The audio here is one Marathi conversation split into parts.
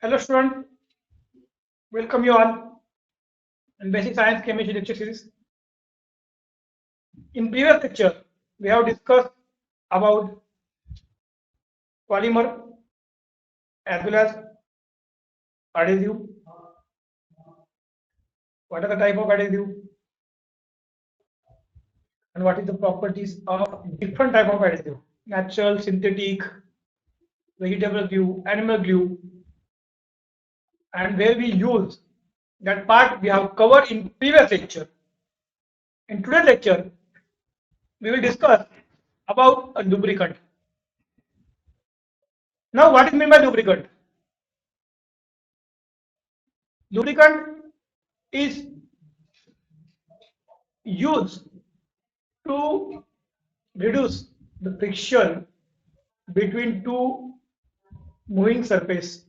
Hello student, welcome you all in Basic Science Chemistry lecture series. In previous lecture, we have discussed about polymer as well as adhesive. What are the type of adhesive and what is the properties of different type of adhesive? Natural, synthetic, vegetable glue, animal glue, and where we use that part we have covered in previous lecture. In today's lecture, we will discuss about a lubricant. Now, what is meant by lubricant? Lubricant is used to reduce the friction between two moving surface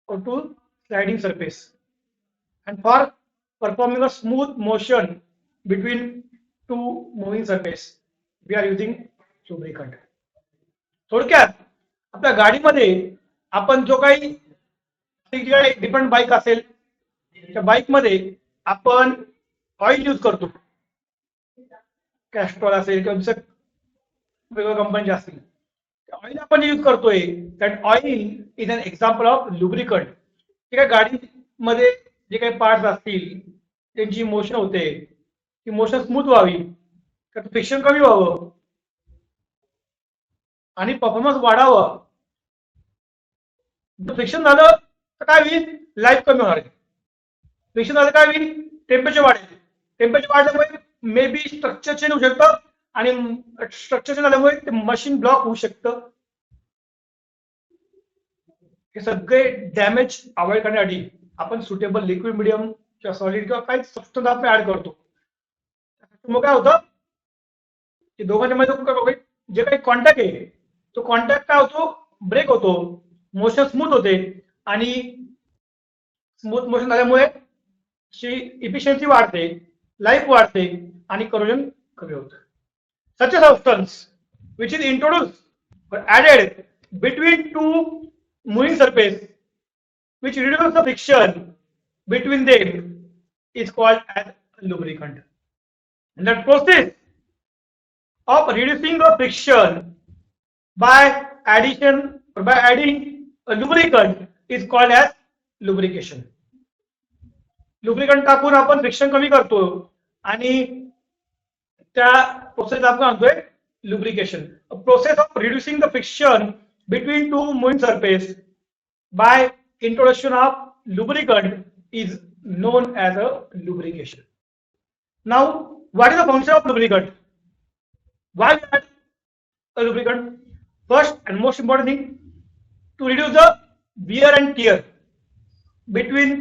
or two sliding surface, and for performing a smooth motion between two moving surface we are using lubricant. थोडक्यात आपल्या गाडीमध्ये आपण जो काही डिफरंट बाईक असेल त्या बाईक मध्ये आपण ऑइल यूज करतो, कॅस्ट्रॉल असेल किंवा दुसऱ्या वेगवेगळ्या कंपनीचे असतील, ऑइल आपण यूज करतोय. That oil is an example of lubricant. ठीक आहे, गाडीमध्ये जे काही पार्ट्स असतील त्यांची मोशन होते, ती मोशन स्मूथ व्हावी, फ्रिक्शन कमी व्हावं आणि परफॉर्मन्स वाढावं. फ्रिक्शन झालं तर काय होईल, लाईफ कमी होणार आहे. फ्रिक्शन झालं काय होईल, टेम्परेचर वाढेल. टेम्परेचर वाढल्यामुळे मे बी स्ट्रक्चर चेंज होऊ शकतं आणि स्ट्रक्चर चेंज झाल्यामुळे ते मशीन ब्लॉक होऊ शकतं. हे सगळे डॅमेज अवॉइड करण्यासाठी आपण सुटेबल लिक्विड मिडियम किंवा सॉलिड किंवा काही सबस्टन्स आपण ऍड करतो. मग काय होतं की दोघांच्या मध्ये जे काही कॉन्टॅक्ट आहे तो कॉन्टॅक्ट काय होतो, ब्रेक होतो, मोशन स्मूथ होते आणि स्मूथ मोशन झाल्यामुळे इफिशियन्सी वाढते, लाईफ वाढते आणि करोजन कमी होतं. Such a substance which is introduced or added between two moving surface which reduces the friction between them is called as lubricant. And that process of reducing the friction by addition or by adding a lubricant is called as lubrication. Lubricant टाकून आपण फ्रिक्शन कमी करतो आणि त्या प्रोसेस आपण म्हणतोय lubrication. A process of reducing the friction between two moving surface by introduction of lubricant is known as a lubrication. Now, what is the function of lubricant? Why we add a lubricant? First and most important thing, to reduce the wear and tear between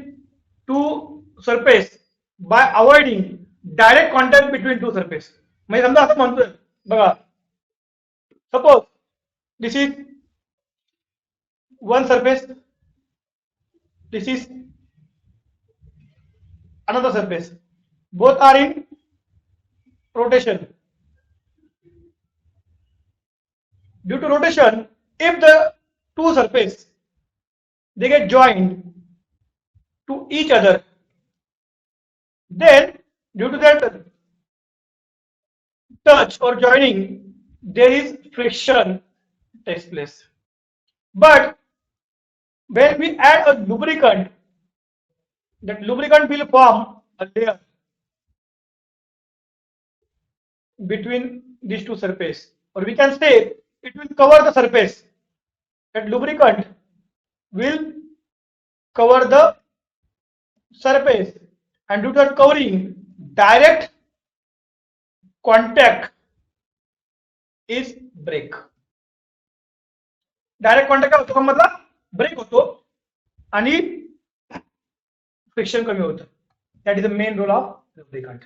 two surface by avoiding direct contact between two surface. म्हणजे समजा असं म्हणतोय बघा, suppose this is one surface, this is another surface, both are in rotation. Due to rotation, if the two surface they get joined to each other, then due to that touch or joining there is friction takes place. But when we add a lubricant, that lubricant will form a layer between these two surfaces, or we can say it will cover the surface. That lubricant will cover the surface, and due to that covering, direct contact is break. Direct contact काय होतो, मतलब ब्रेक होतो आणि फ्रिक्शन कमी होतं. That is the main role of lubricant.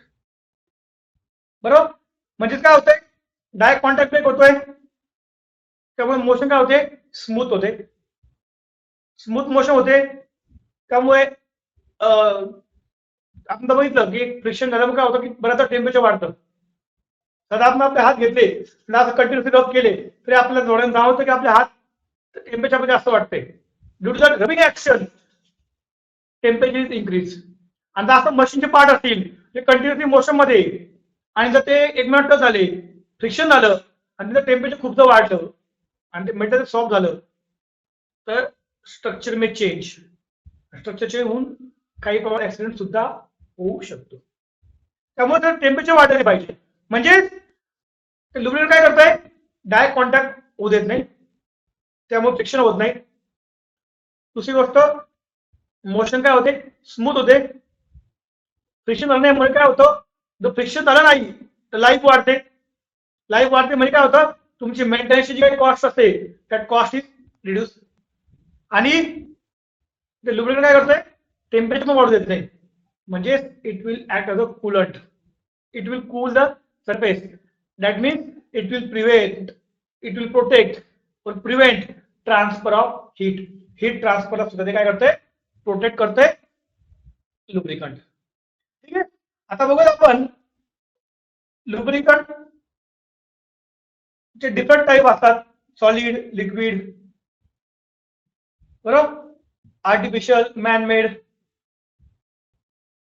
बरोबर, म्हणजे काय होतंय, डायरेक्ट कॉन्टॅक्ट ब्रेक होतोय, त्यामुळे मोशन काय होते, स्मूथ होते. स्मूथ मोशन होते त्यामुळे आपण बघितलं की फ्रिक्शन झाल्यामुळे काय होतं की बऱ्याच टेम्परेचर वाढतं. सदा आपण आपले हात घेतले कंटिन्युअसली रब केले तरी आपल्याला डोळ्यांना जाणवतं की आपले हात टेम्परेचर जास्त वाटते. Due to that rubbing action temperature is increase. आणि जर असं मशीनचे पार्ट असतील ते कंटिन्युअसली मोशन मध्ये आणि जर ते 1 मिनिट टच झाले, फ्रिक्शन झालं आणि त्याचं टेम्परेचर खूप जर वाढलं आणि ते मेटल सॉफ्ट झालं तर स्ट्रक्चर में चेंज, स्ट्रक्चर चेंज होऊन काही प्रमाणात ऍक्सिडेंट सुद्धा होऊ शकतो. त्यामुळे तर टेम्परेचर वाढले पाहिजे. म्हणजे लुब्रिकेंट काय करताय, डायरेक्ट कॉन्टॅक्ट होऊ देत नाही, त्यामुळे फ्रिक्शन होत नाही. दुसरी गोष्ट मोशन काय होते, स्मूथ होते. फ्रिक्शन झाल्यामुळे काय होतं, जर फ्रिक्शन झालं नाही तर लाईफ वाढते. लाईफ वाढते म्हणजे काय होतं, तुमची मेंटेनन्सची जी काही कॉस्ट असते त्यात कॉस्ट इज रिड्यूस. आणि ते लुब्रिकेंट काय करतंय, टेम्परेचर पण वाढू देत नाही. म्हणजे it will act as a coolant. It will cool the surface. That means it will prevent, it will protect और prevent transfer of heat. Heat transfer सुद्धा ते काय करते, प्रोटेक्ट करते लुब्रिकंट. ठीक आहे. आता बघूया आपण लुब्रिकंट चे डिफरंट टाईप असतात, सॉलिड, लिक्विड, बरोबर, आर्टिफिशियल, मॅन मेड.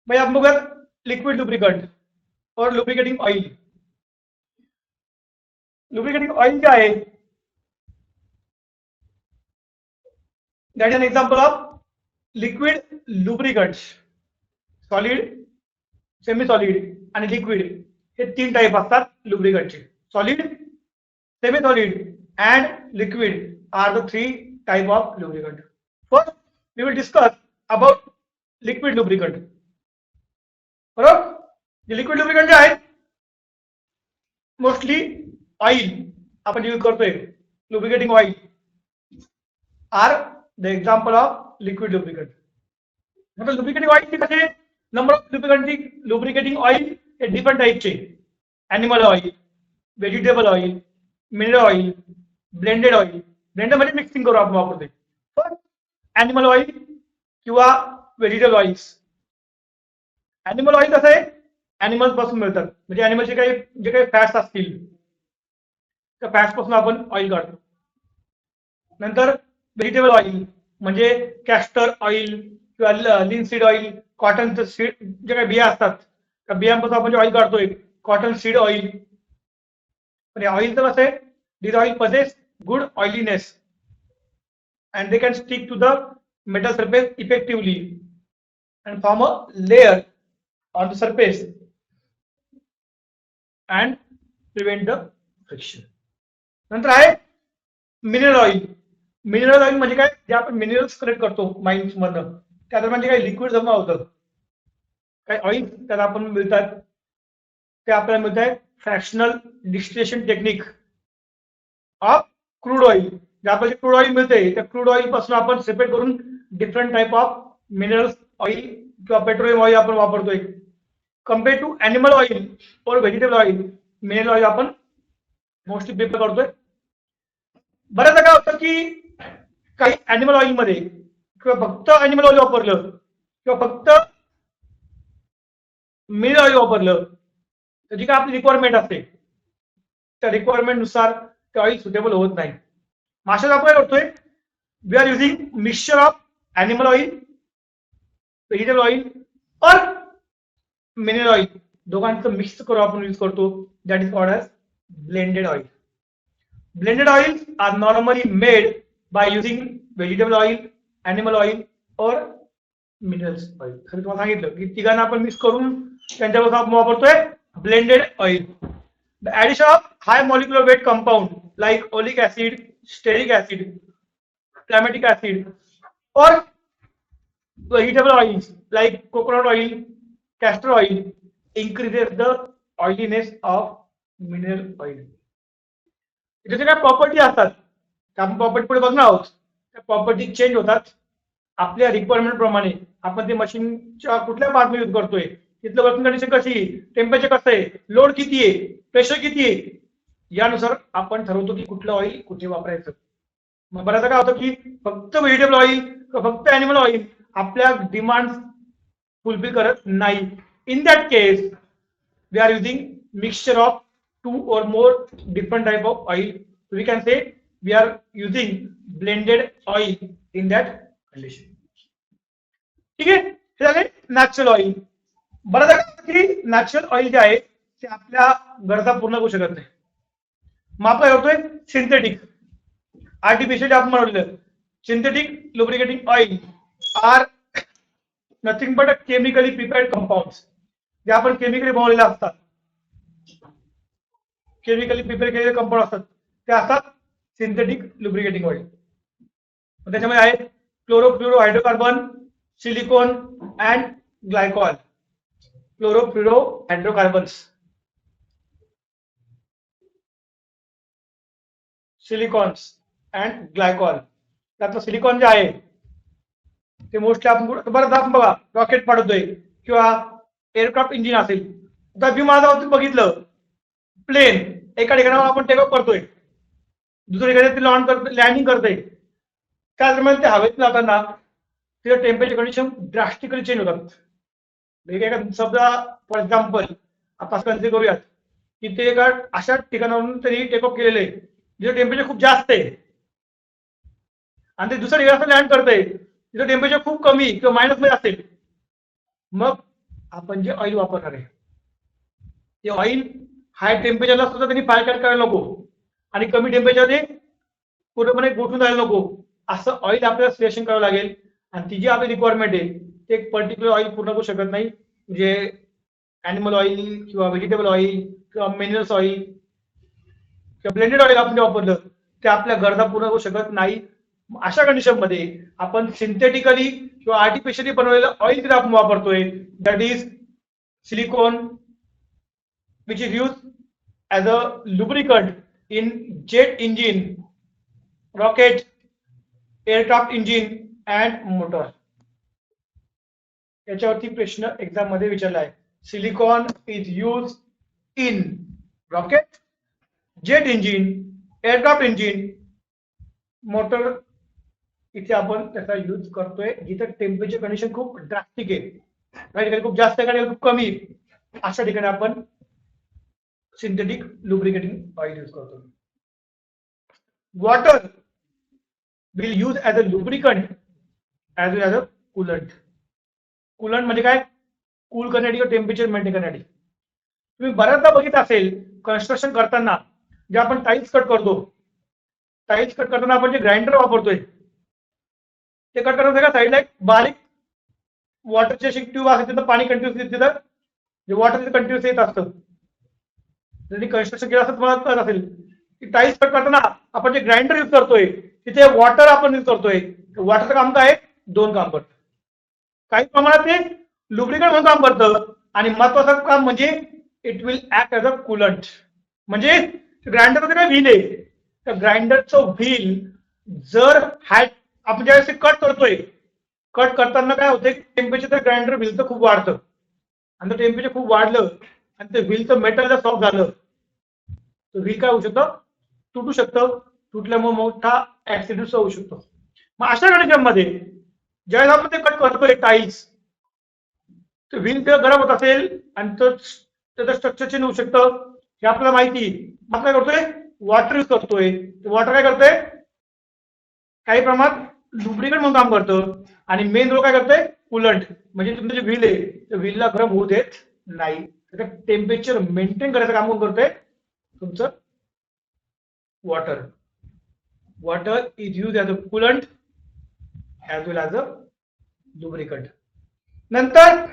म्हणजे आपण बघूया लिक्विड लुब्रिकंट और लुब्रिकेटिंग ऑइल. लुब्रिकेटिंग ऑइल क्या है, that is an example of liquid lubricants. Solid, semi solid आणि लिक्विड हे 3 टाईप असतात लुब्रिकंटचे. Solid, semi solid and liquid are the 3 type of lubricant. First we will discuss about liquid lubricant. बरोबर, जे लिक्विड लुब्रिकंट जे आहेत मोस्टली ऑइल आपण यूज करतोय, lubricating oil are the example of liquid lubricant. मतलब लुब्रिकेटिंग ऑइल कसे, नंबर ऑफ लुब्रिकेटिंग ऑइल हे डिफरंट टाईपचे. Animal oil, vegetable oil, mineral oil, blended oil. Blended म्हणजे मिक्सिंग करून आपण वापरतोय. फर्स्ट ॲनिमल ऑइल किंवा व्हेजिटेबल ऑइल्स. ॲनिमल ऑइल कसं आहे, ॲनिमल्स पासून मिळतात. म्हणजे ॲनिमलचे जे काही फॅट्स असतील त्या फॅट्स पासून आपण ऑइल काढतो. नंतर व्हेजिटेबल ऑइल म्हणजे कॅस्टर ऑइल किंवा लिनसीड ऑइल, कॉटनचं सीड जे काही बिया असतात त्या बियांपासून आपण जे ऑइल काढतोय, कॉटन सीड ऑइल. पण ऑइलचं कसं आहे, this oil possess good oiliness and they can stick to the metal surface effectively and form a layer on the surface and prevent the friction. नंतर आहे मिनरल ऑइल. मिनरल ऑइल म्हणजे काय, जे आपण मिनरल्स कलेक्ट करतो माइन्स मधनं, त्या दरम्यान जे काही लिक्विड जमा होतं, काही ऑइल त्याला आपण मिळतात, ते आपल्याला मिळत आहे fractional distillation technique of crude oil. जे आपल्याला क्रूड ऑइल मिळते त्या क्रूड ऑइल पासून आपण सेपरेट करून different type of minerals oil किंवा पेट्रोलियम ऑइल आपण वापरतोय. कम्पेअर टू ॲनिमल ऑइल और व्हेजिटेबल ऑइल, मिनरल ऑइल आपण मोस्टली प्रिफर करतोय. बऱ्याचदा काय होतं की काही ॲनिमल ऑइल मध्ये किंवा फक्त ॲनिमल ऑइल वापरलं किंवा फक्त मिनरल ऑइल वापरलं तर जी काय आपली रिक्वायरमेंट असते त्या रिक्वायरमेंट नुसार ते ऑइल सुटेबल होत नाही. माशाला आपण काय करतोय, we are using mixture of animal oil, vegetable oil और मिनरल ऑइल, दोघांचं मिक्स करून आपण यूज करतो. That is called as blended oil. Blended oils are normally made by using vegetable oil, animal oil or minerals oil. खरं तुम्हाला सांगितलं की तिघांना आपण मिक्स करून त्यांच्यापासून आपण वापरतोय blended oil. The addition of high molecular weight compound like oleic acid, stearic acid, climatic acid or vegetable oils like coconut oil, castor oil increases the oiliness of mineral oil. त्याच्या काय प्रॉपर्टी असतात त्या आपण प्रॉपर्टी पुढे बघणार आहोत. त्या प्रॉपर्टी चेंज होतात आपल्या रिक्वायरमेंट प्रमाणे. आपण ते मशीनच्या कुठल्या पार्ट यूज करतोय, तिथलं वर्किंग कंडिशन कशी, टेम्परेचर कसं आहे, लोड किती आहे, प्रेशर किती आहे, यानुसार आपण ठरवतो की कुठलं ऑइल कुठे वापरायचं. मग बऱ्याचदा काय होतं की फक्त व्हेजिटेबल ऑइल किंवा फक्त ॲनिमल ऑइल आपल्या डिमांड फुलफिल करत नाही. In that case we are using mixture of 2 or more different type of oil. We can say we are using blended oil in that condition. ठीक आहे, हे झाले नॅचरल ऑइल. बरं की नॅचरल ऑइल जे आहे ते आपल्या गरजा पूर्ण करू शकत नाही. मग आपण काय करतोय, सिंथेटिक आर्टिफिशियल आपण बनवलेलं synthetic lubricating oil are nothing but a chemically prepared compounds, जे आपण केमिकली बनवलेले असतात, केमिकली प्रिपेअर केलेले कंपाऊंड असतात ते असतात सिंथेटिक लुब्रिकेटिंग ऑइल. त्याच्यामध्ये आहे chlorofluoro hydrocarbon, silicon and glycol. Chlorofluoro hydrocarbons, silicones and glycol. त्यातलं सिलिकॉन जे आहे ते मोस्टली आपण बरं आपण बघा रॉकेट पाठवतोय किंवा एअरक्राफ्ट इंजिन असेल, आता विमानावरती बघितलं प्लेन एका ठिकाणावर आपण टेक ऑफ करतोय, दुसऱ्या ठिकाणी ते लॉन्च करतोय, लँडिंग करतोय, त्या दरम्यान ते हवेत जाताना तिथे टेम्परेचर कंडिशन ड्रास्टिकली चेंज होतात. समजा फॉर एक्झाम्पल आपण कन्सिडर करूयात की ते एका अशा ठिकाणावरून तरी टेक ऑफ केलेले जिथे टेम्परेचर खूप जास्त आहे आणि ते दुसऱ्या ठिकाणी लँड करतंय तिथे टेम्परेचर खूप कमी किंवा मायनस मध्ये असेल. मग आपण जे ऑइल वापरणार आहे ते ऑइल हाय टेम्परेचरला सुद्धा त्यांनी फायर करायला नको आणि कमी टेम्परेचरने पूर्णपणे गोठून जायला नको, असं ऑइल आपल्याला सिलेक्शन करावं लागेल. आणि ती जी आपली रिक्वायरमेंट आहे ते एक पर्टिक्युलर ऑइल पूर्ण करू शकत नाही. म्हणजे ॲनिमल ऑइल किंवा व्हेजिटेबल ऑइल किंवा मिनरल्स ऑइल किंवा ब्लेंडेड ऑइल आपण जे वापरलं ते आपल्या गरजा पूर्ण करू शकत नाही. अशा कंडिशन मध्ये आपण सिंथेटिकली किंवा आर्टिफिशियली बनवलेलं ऑइल जर आपण वापरतोय that is silicon which is use as a lubricant in jet engine, rocket, aircraft engine and motor. याच्यावरती प्रश्न एक्झाम मध्ये विचारला आहे. Silicon is use in rocket, jet engine, aircraft engine, motor. इथे आपण त्याचा यूज करतोय जिथे टेम्परेचर कंडिशन खूप ड्रास्टिक आहे, काही ठिकाणी खूप जास्त, काही खूप कमी, अशा ठिकाणी आपण सिंथेटिक लुब्रिकेटिंग ऑइल यूज करतो. Water will use as a lubricant as well as a coolant. Coolant म्हणजे काय, कूल करण्यासाठी किंवा टेम्परेचर मेंटेन करण्यासाठी. तुम्ही बऱ्याचदा बघितलं असेल कन्स्ट्रक्शन करताना जे आपण टाईल्स कट करतो, टाईल्स कट करताना आपण जे ग्राइंडर वापरतोय ते कट करताना साईडला एक बारीक वॉटरची अशी ट्यूब असते, तिथं पाणी कंटिन्युअस तिथं जे वॉटर कंटिन्युअस येत असतं. जरी कन्स्ट्रक्शन केलं असं तुम्हाला कळत असेल की टाईल्स कट करताना आपण जे ग्राइंडर यूज करतोय तिथे वॉटर आपण यूज करतोय. वॉटरचं काम काय आहे, दोन काम करतं. काही प्रमाणात ते लुब्रिकंट म्हणून काम करतं आणि महत्वाचं काम म्हणजे it will act as a coolant. म्हणजे ग्राइंडर मध्ये काय व्हील आहे, त्या ग्राइंडरचं व्हील जर आपण ज्यावेळेस कट करतोय, कट करताना काय होतंय टेम्परेचर त्या ग्राइंडर व्हीलचं खूप वाढतं आणि टेम्परेचर खूप वाढलं आणि ते व्हीलचं मेटल जर सॉफ्ट झालं तर व्हील काय होऊ शकतं, तुटू शकतं. तुटल्यामुळे मोठा ऍक्सिडेंट होऊ शकतो. मग अशा कंडिशन मध्ये ज्यावेळेस आपण ते कट करतोय टाईल्स, तर व्हील तेव्हा गरम होत असेल आणि त्याचं स्ट्रक्चर चेंज होऊ शकतं हे आपल्याला माहिती. आपण काय करतोय, वॉटर यूज करतोय. वॉटर काय करतोय, काही प्रमाणात लुब्रिकंट म्हणून काम करतं आणि मेन रोल काय करतोय, कूलंट. म्हणजे तुमचं जे व्हील आहे त्या व्हीलला गरम होऊ देत नाही, त्याचं टेम्परेचर मेंटेन करायचं काम कोण करतोय, तुमचं water. Water is use as a coolant as well as a lubricant. नंतर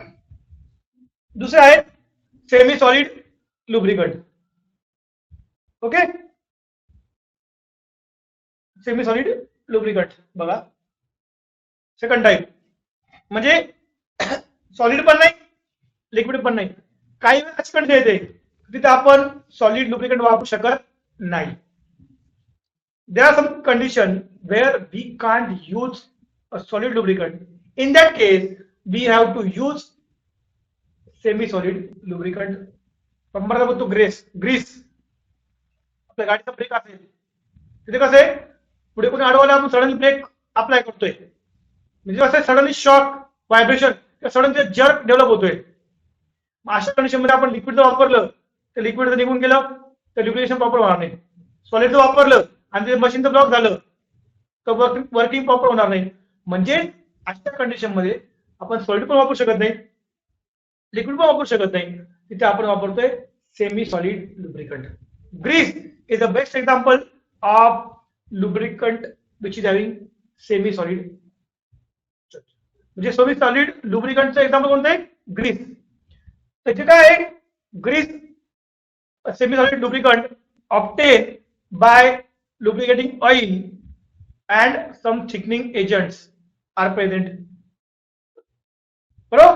दुसरे आहेत semi solid lubricant. Okay, semi solid lubricant बघा सेकंड टाईप, म्हणजे सॉलिड पण नाही लिक्विड पण नाही. काही वेळेस कंडिशन येते तिथे आपण सॉलिड लुब्रिकंट वापरू शकत नाही. There are some conditions where we can't use a solid lubricant. In that case, we have to use semi-solid lubricant. तो ग्रीस आपल्या गाडीचा ब्रेक असेल तिथे कसं आहे, पुढे कोणी अडवायला आपण सडनली ब्रेक अप्लाय करतोय, म्हणजे कसं suddenly shock, vibration, suddenly jerk develop होतोय. अशा कंडिशन मध्ये आपण लिक्विड जर वापरलं तर लिक्विड जर निघून गेलं तर ल्युब्रिकेशन प्रॉपर होणार नाही. सॉलिड जर वापरलं आणि ते मशीनचं ब्लॉक झालं तर वर्किंग प्रॉपर होणार नाही. म्हणजे अशा कंडिशन मध्ये आपण सॉलिड पण वापरू शकत नाही, लिक्विड पण वापरू शकत नाही, तिथे आपण वापरतोय semi solid lubricant. Grease is the best example of lubricant which is having semi solid. म्हणजे सेमी सॉलिड लुब्रिकंटचं एक्झाम्पल कोणतं आहे? ग्रीस. त्याचे काय आहे? Grease semi solid lubricant obtained by lubricating oil and some thickening agents are present. बरोबर.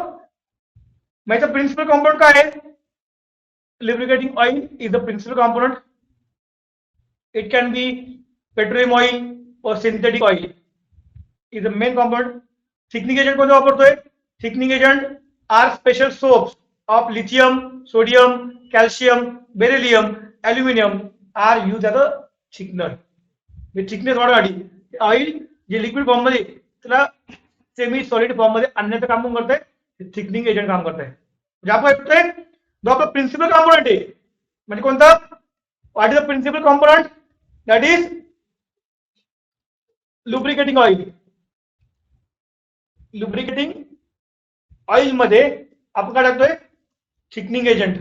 माझा प्रिन्सिपल कंपाउंड काय आहे? lubricating oil is the principal component. It can be petroleum oil or synthetic oil is the main component. Thickening agent कोणते वापरतोय? Thickening agent are special soaps of lithium, sodium, calcium, beryllium, aluminum are used as a thickener. Thickness वाढवण्यासाठी ऑइल जे लिक्विड फॉर्म मध्ये त्याला सेमी सॉलिड फॉर्म मध्ये आणण्याचं काम कोण करतंय? थिकनिंग एजंट काम करतंय. म्हणजे आपण येतोय जो आपला प्रिन्सिपल कॉम्पोनंट आहे, म्हणजे कोणता? What is the principal component? That is lubricating oil. Lubricating oil मध्ये आपण काय टाकतोय? Thickening agent.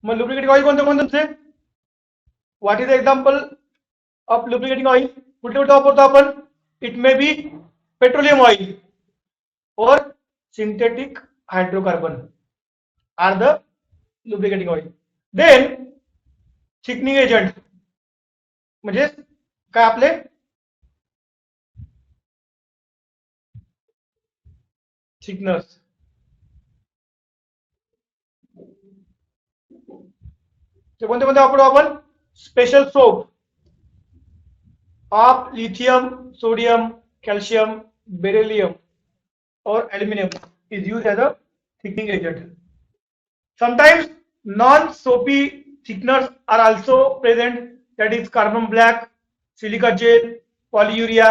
मग लुब्रिकेटिंग ऑइल कोणते कोणते? What is the example of lubricating oil? कुठले कुठे वापरतो आपण? It may be petroleum oil or synthetic hydrocarbon are the lubricating oil. Then thickening agent म्हणजे काय आपले? थिकनेस. ते कोणते कोणते वापरू आपण? Special soap of lithium, sodium, calcium, beryllium or aluminum is used as a thickening agent. Sometimes non-soapy thickeners are also present, that is carbon black, silica gel, polyurea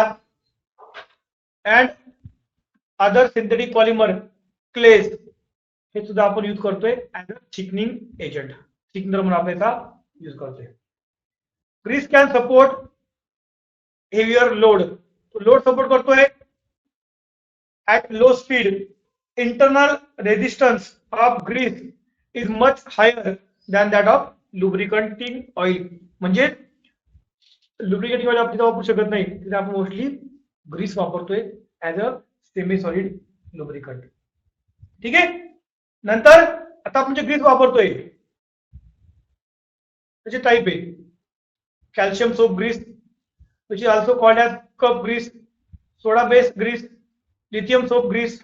and other synthetic polymer clays हे सुद्धा आपण यूज करतोय as a thickening agent. Thickener म्हणून आपण याचा यूज करतोय. Grease can support heavier load. Load support करतोय at low speed. Internal resistance of grease is much higher than that of lubricating oil. म्हणजे lubricating oil आपण वापरू शकत नाही, तिथे आपण मोस्टली ग्रीस वापरतोय as a semi solid lubricant. ठीक आहे. नंतर आता आपण जे ग्रीस वापरतोय त्याचे टाइप आहे. Calcium soap grease, which is also called as cup grease, soda based grease, lithium soap grease,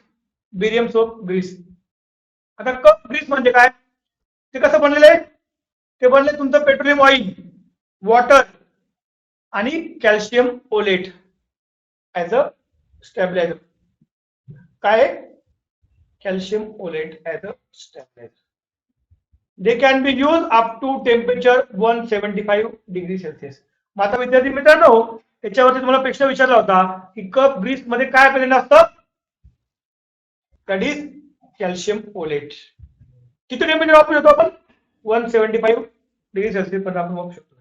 barium soap grease. आता कप ग्रीस म्हणजे काय? ते कसं बनलेलं आहे? ते बनले तुमचं पेट्रोलियम ऑइल, वॉटर आणि calcium oleate as a stabiliser. काय? Calcium oleate as a stabiliser. They can be use up to temperature 175 degree Celsius. आता विद्यार्थी मित्रांनो, त्याच्यावरती तुम्हाला प्रश्न विचारला होता की कप ग्रीस मध्ये काय प्रेझेंट असतं? That is calcium OLED. किती टेम्परेचर वापरू शकतो आपण? 175 डिग्री सेल्सिअस पर्यंत आपण वापरू शकतो.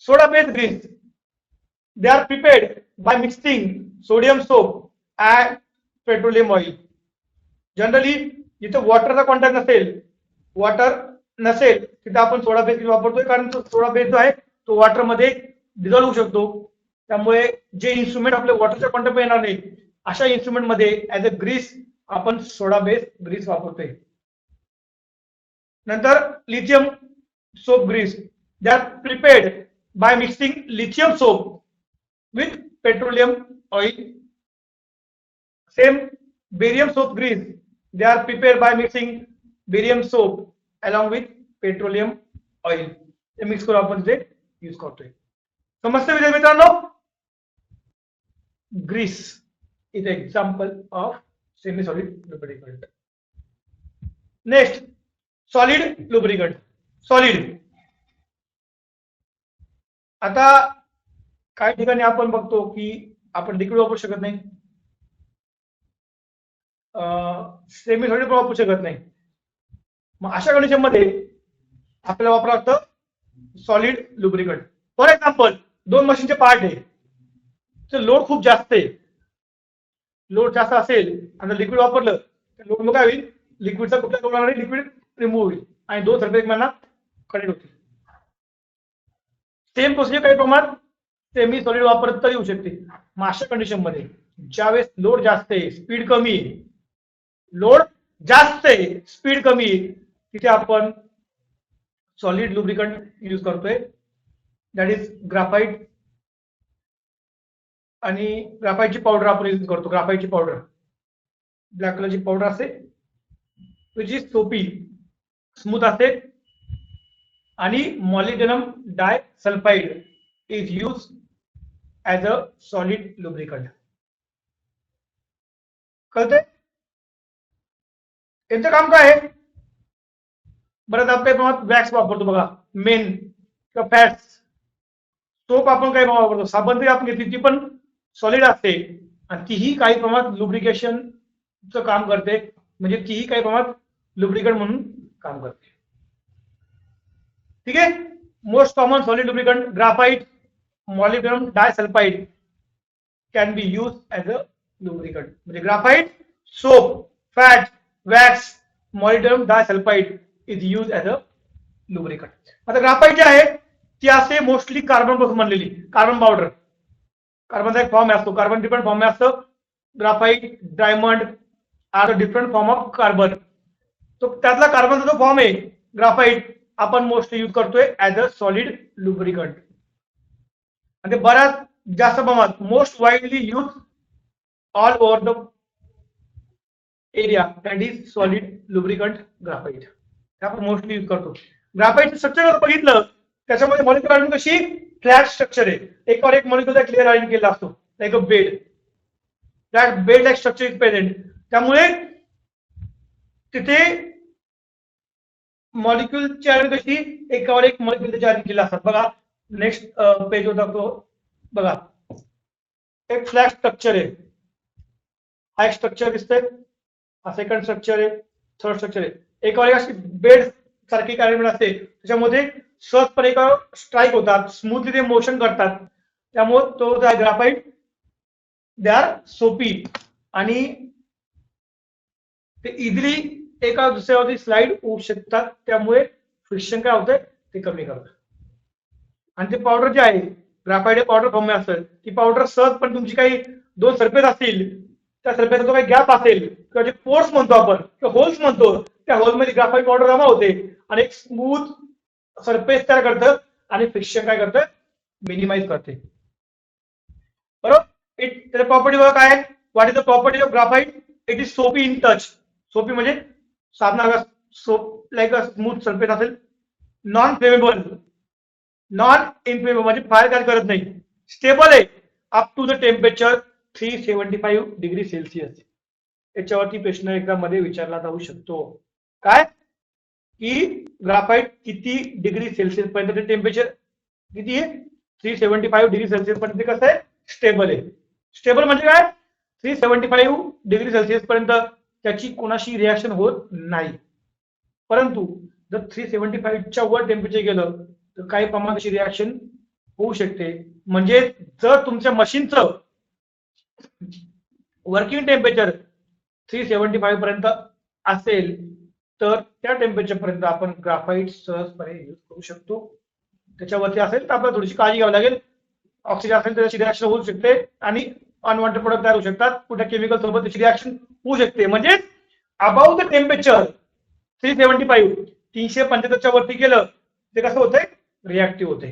Soda based grease, they are prepared by mixing sodium soap and petroleum oil. Generally जिथे वॉटरचा कॉन्टॅक्ट नसेल तिथे आपण सोडा बेस्ड वापरतोय, कारण तो सोडा बेस्ड जो आहे तो वॉटर मध्ये डिझॉल्व्ह होऊ शकतो. त्यामुळे जे इन्स्ट्रुमेंट आपले वॉटरच्या कॉन्टॅक्ट येणार नाही अशा इन्स्ट्रुमेंट मध्ये ऍज अ ग्रीस आपण सोडा बेस्ड ग्रीस वापरतोय. नंतर lithium soap grease, they are prepared by mixing lithium soap with petroleum oil. Same barium soap grease, they are prepared by mixing barium soap along with petroleum oil. ते मिक्स करून आपण ते यूज करतोय. समजते विद्यार्थी मित्रांनो? Grease is an example of semi-solid lubricant. Next, solid lubricant. Solid. आता काही ठिकाणी आपण बघतो की आपण लिक्विड वापरू शकत नाही, सेमी सॉलिड पण वापरू शकत नाही. मग अशा कंडिशन मध्ये आपल्याला वापरावं लागतं सॉलिड लुब्रिकंट. फॉर एक्झाम्पल, दोन मशीनचे पार्ट आहे. तर लोड खूप जास्त आहे, लोड जास्त असेल आणि लिक्विड वापरलं तर लोड मग काय होईल, लिक्विडचा कुठला लोड होणार, लिक्विड रिमूव्ह होईल आणि दोन सरफेस एकमेकांना कनेक्ट होतील. सेम प्रोसिजर काही प्रमाणात सेमी सॉलिड वापरत तरी होऊ शकते. मग अशा कंडिशन मध्ये ज्यावेळेस लोड जास्त आहे, स्पीड कमी आहे, लोड जास्त आहे, स्पीड कमी आहे, तिथे आपण सॉलिड लुब्रिकंट यूज करतोय, दॅट इज ग्राफाइट. आणि ग्राफाइटची पावडर आपण यूज करतो, ग्राफाइटची पावडर, ब्लॅक कलरची पावडर असते, विच इज सोपी, स्मूथ असते. आणि molybdenum disulphide is use as a solid lubricant. कळतंय? यांचं काम काय आहे? बरं, आपण काही प्रमाणात वॅक्स वापरतो बघा, मेन किंवा फॅट्स. सोप आपण काही प्रमाणात वापरतो, साबण तरी आपण घेतली ती पण सॉलिड असते आणि तीही काही प्रमाणात लुब्रिकेशनचं काम करते, म्हणजे तीही काही प्रमाणात लुब्रिकंट म्हणून काम करते. ठीक आहे. Most common solid lubricant graphite, molybdenum disulphide can be use as a lubricant. म्हणजे graphite, soap, fat, wax, molybdenum disulphide is use as a lubricant. आता ग्राफाइट जे आहे ती असते मोस्टली कार्बन पासून बनलेली, कार्बन पावडर, कार्बनचा एक फॉर्म असतो, कार्बन डिफरंट फॉर्म असतं. Graphite, diamond are different form of carbon. तो त्यातला कार्बनचा जो फॉर्म आहे ग्राफाइट, आपण मोस्टली यूज करतोय ऍज अ सॉलिड लुब्रिकंट. आणि ते बऱ्याच जास्त प्रमाणात most widely use all over the area, that is solid lubricant graphite. आपण मोस्टली यूज करतो. ग्राफाइटचं स्ट्रक्चर बघितलं त्याच्यामध्ये मॉलिक्युलर अरेंजमेंट कशी फ्लॅट स्ट्रक्चर आहे, एकावर एक मॉलिक्युलर क्लिअर अरेंज केला असतो like a bed, that bed like structure is present. त्यामुळे तिथे मॉलिक्युलची अरेंज कशी एकावर एक मॉलिक्युल अरेंज केला असतात. बघा नेक्स्ट पेज वर दाखवतो बघा, एक फ्लॅट स्ट्रक्चर आहे, हा एक स्ट्रक्चर दिसतंय, हा सेकंड स्ट्रक्चर आहे, थर्ड स्ट्रक्चर आहे, एकावर एक अशी बेड सारखी अरेंजमेंट असते, त्याच्यामध्ये सहजपणे एकावर स्ट्राईक होतात, स्मूथली ते मोशन करतात. त्यामुळे तो ग्राफाइट दे आर सोपी आणि ते इझिली एका दुसऱ्यावरती स्लाइड होऊ शकतात. त्यामुळे फ्रिक्शन काय होतंय ते कमी करतात. आणि ते पावडर जे आहे ग्राफाइट पावडर फॉर्म असतं, ती पावडर सहज पण तुमची काही दोन सरफेस असतील, त्या सरफेसचा जो काही गॅप असेल किंवा जे पोर्स म्हणतो आपण किंवा होल्स म्हणतो, त्या होलमध्ये ग्राफाइट पावडर जमा होते आणि एक स्मूथ सरफेस तयार करतं आणि फ्रिक्शन काय करतं, मिनिमाइज करते. बरोबर. त्याच्या प्रॉपर्टी बघा काय, what is the property of graphite? It is soapy in touch. Soapy म्हणजे साधना soap like a smooth surface असेल. नॉन फ्लेमेबल, नॉन इनफ्लेमेबल म्हणजे फायर काय करत नाही. स्टेबल आहे up to the temperature 375 degree Celsius. याच्यावरती प्रश्न एक्झाम मध्ये विचारला जाऊ शकतो. काय की ग्राफाइट किती डिग्री सेल्सिअस पर्यंत ते टेम्परेचर किती आहे, 375 डिग्री सेल्सिअस पर्यंत कसं आहे, स्टेबल आहे. स्टेबल म्हणजे काय, 375 डिग्री सेल्सिअस पर्यंत त्याची कोणाशी रिॲक्शन होत नाही. परंतु जर 375च्या वर टेम्परेचर गेलं तर काही प्रमाणाची रिॲक्शन होऊ शकते. म्हणजे जर तुमच्या मशीनचं वर्किंग टेम्परेचर 375 पर्यंत असेल तर त्या टेम्परेचर पर्यंत आपण ग्राफाइट सहजपणे यूज करू शकतो. त्याच्यावरती असेल तर आपल्याला थोडीशी काळजी घ्यावी लागेल. ऑक्सिजन असेल तर त्याची रिॲक्शन होऊ शकते आणि अनवॉन्टेड प्रोडक्ट तयार होऊ शकतात, कुठल्या केमिकल सोबत त्याची रिॲक्शन होऊ शकते. म्हणजे अबाव द टेम्परेचर 375, 375च्या वरती गेलं ते कसं होतंय, रिॲक्टिव्ह होते,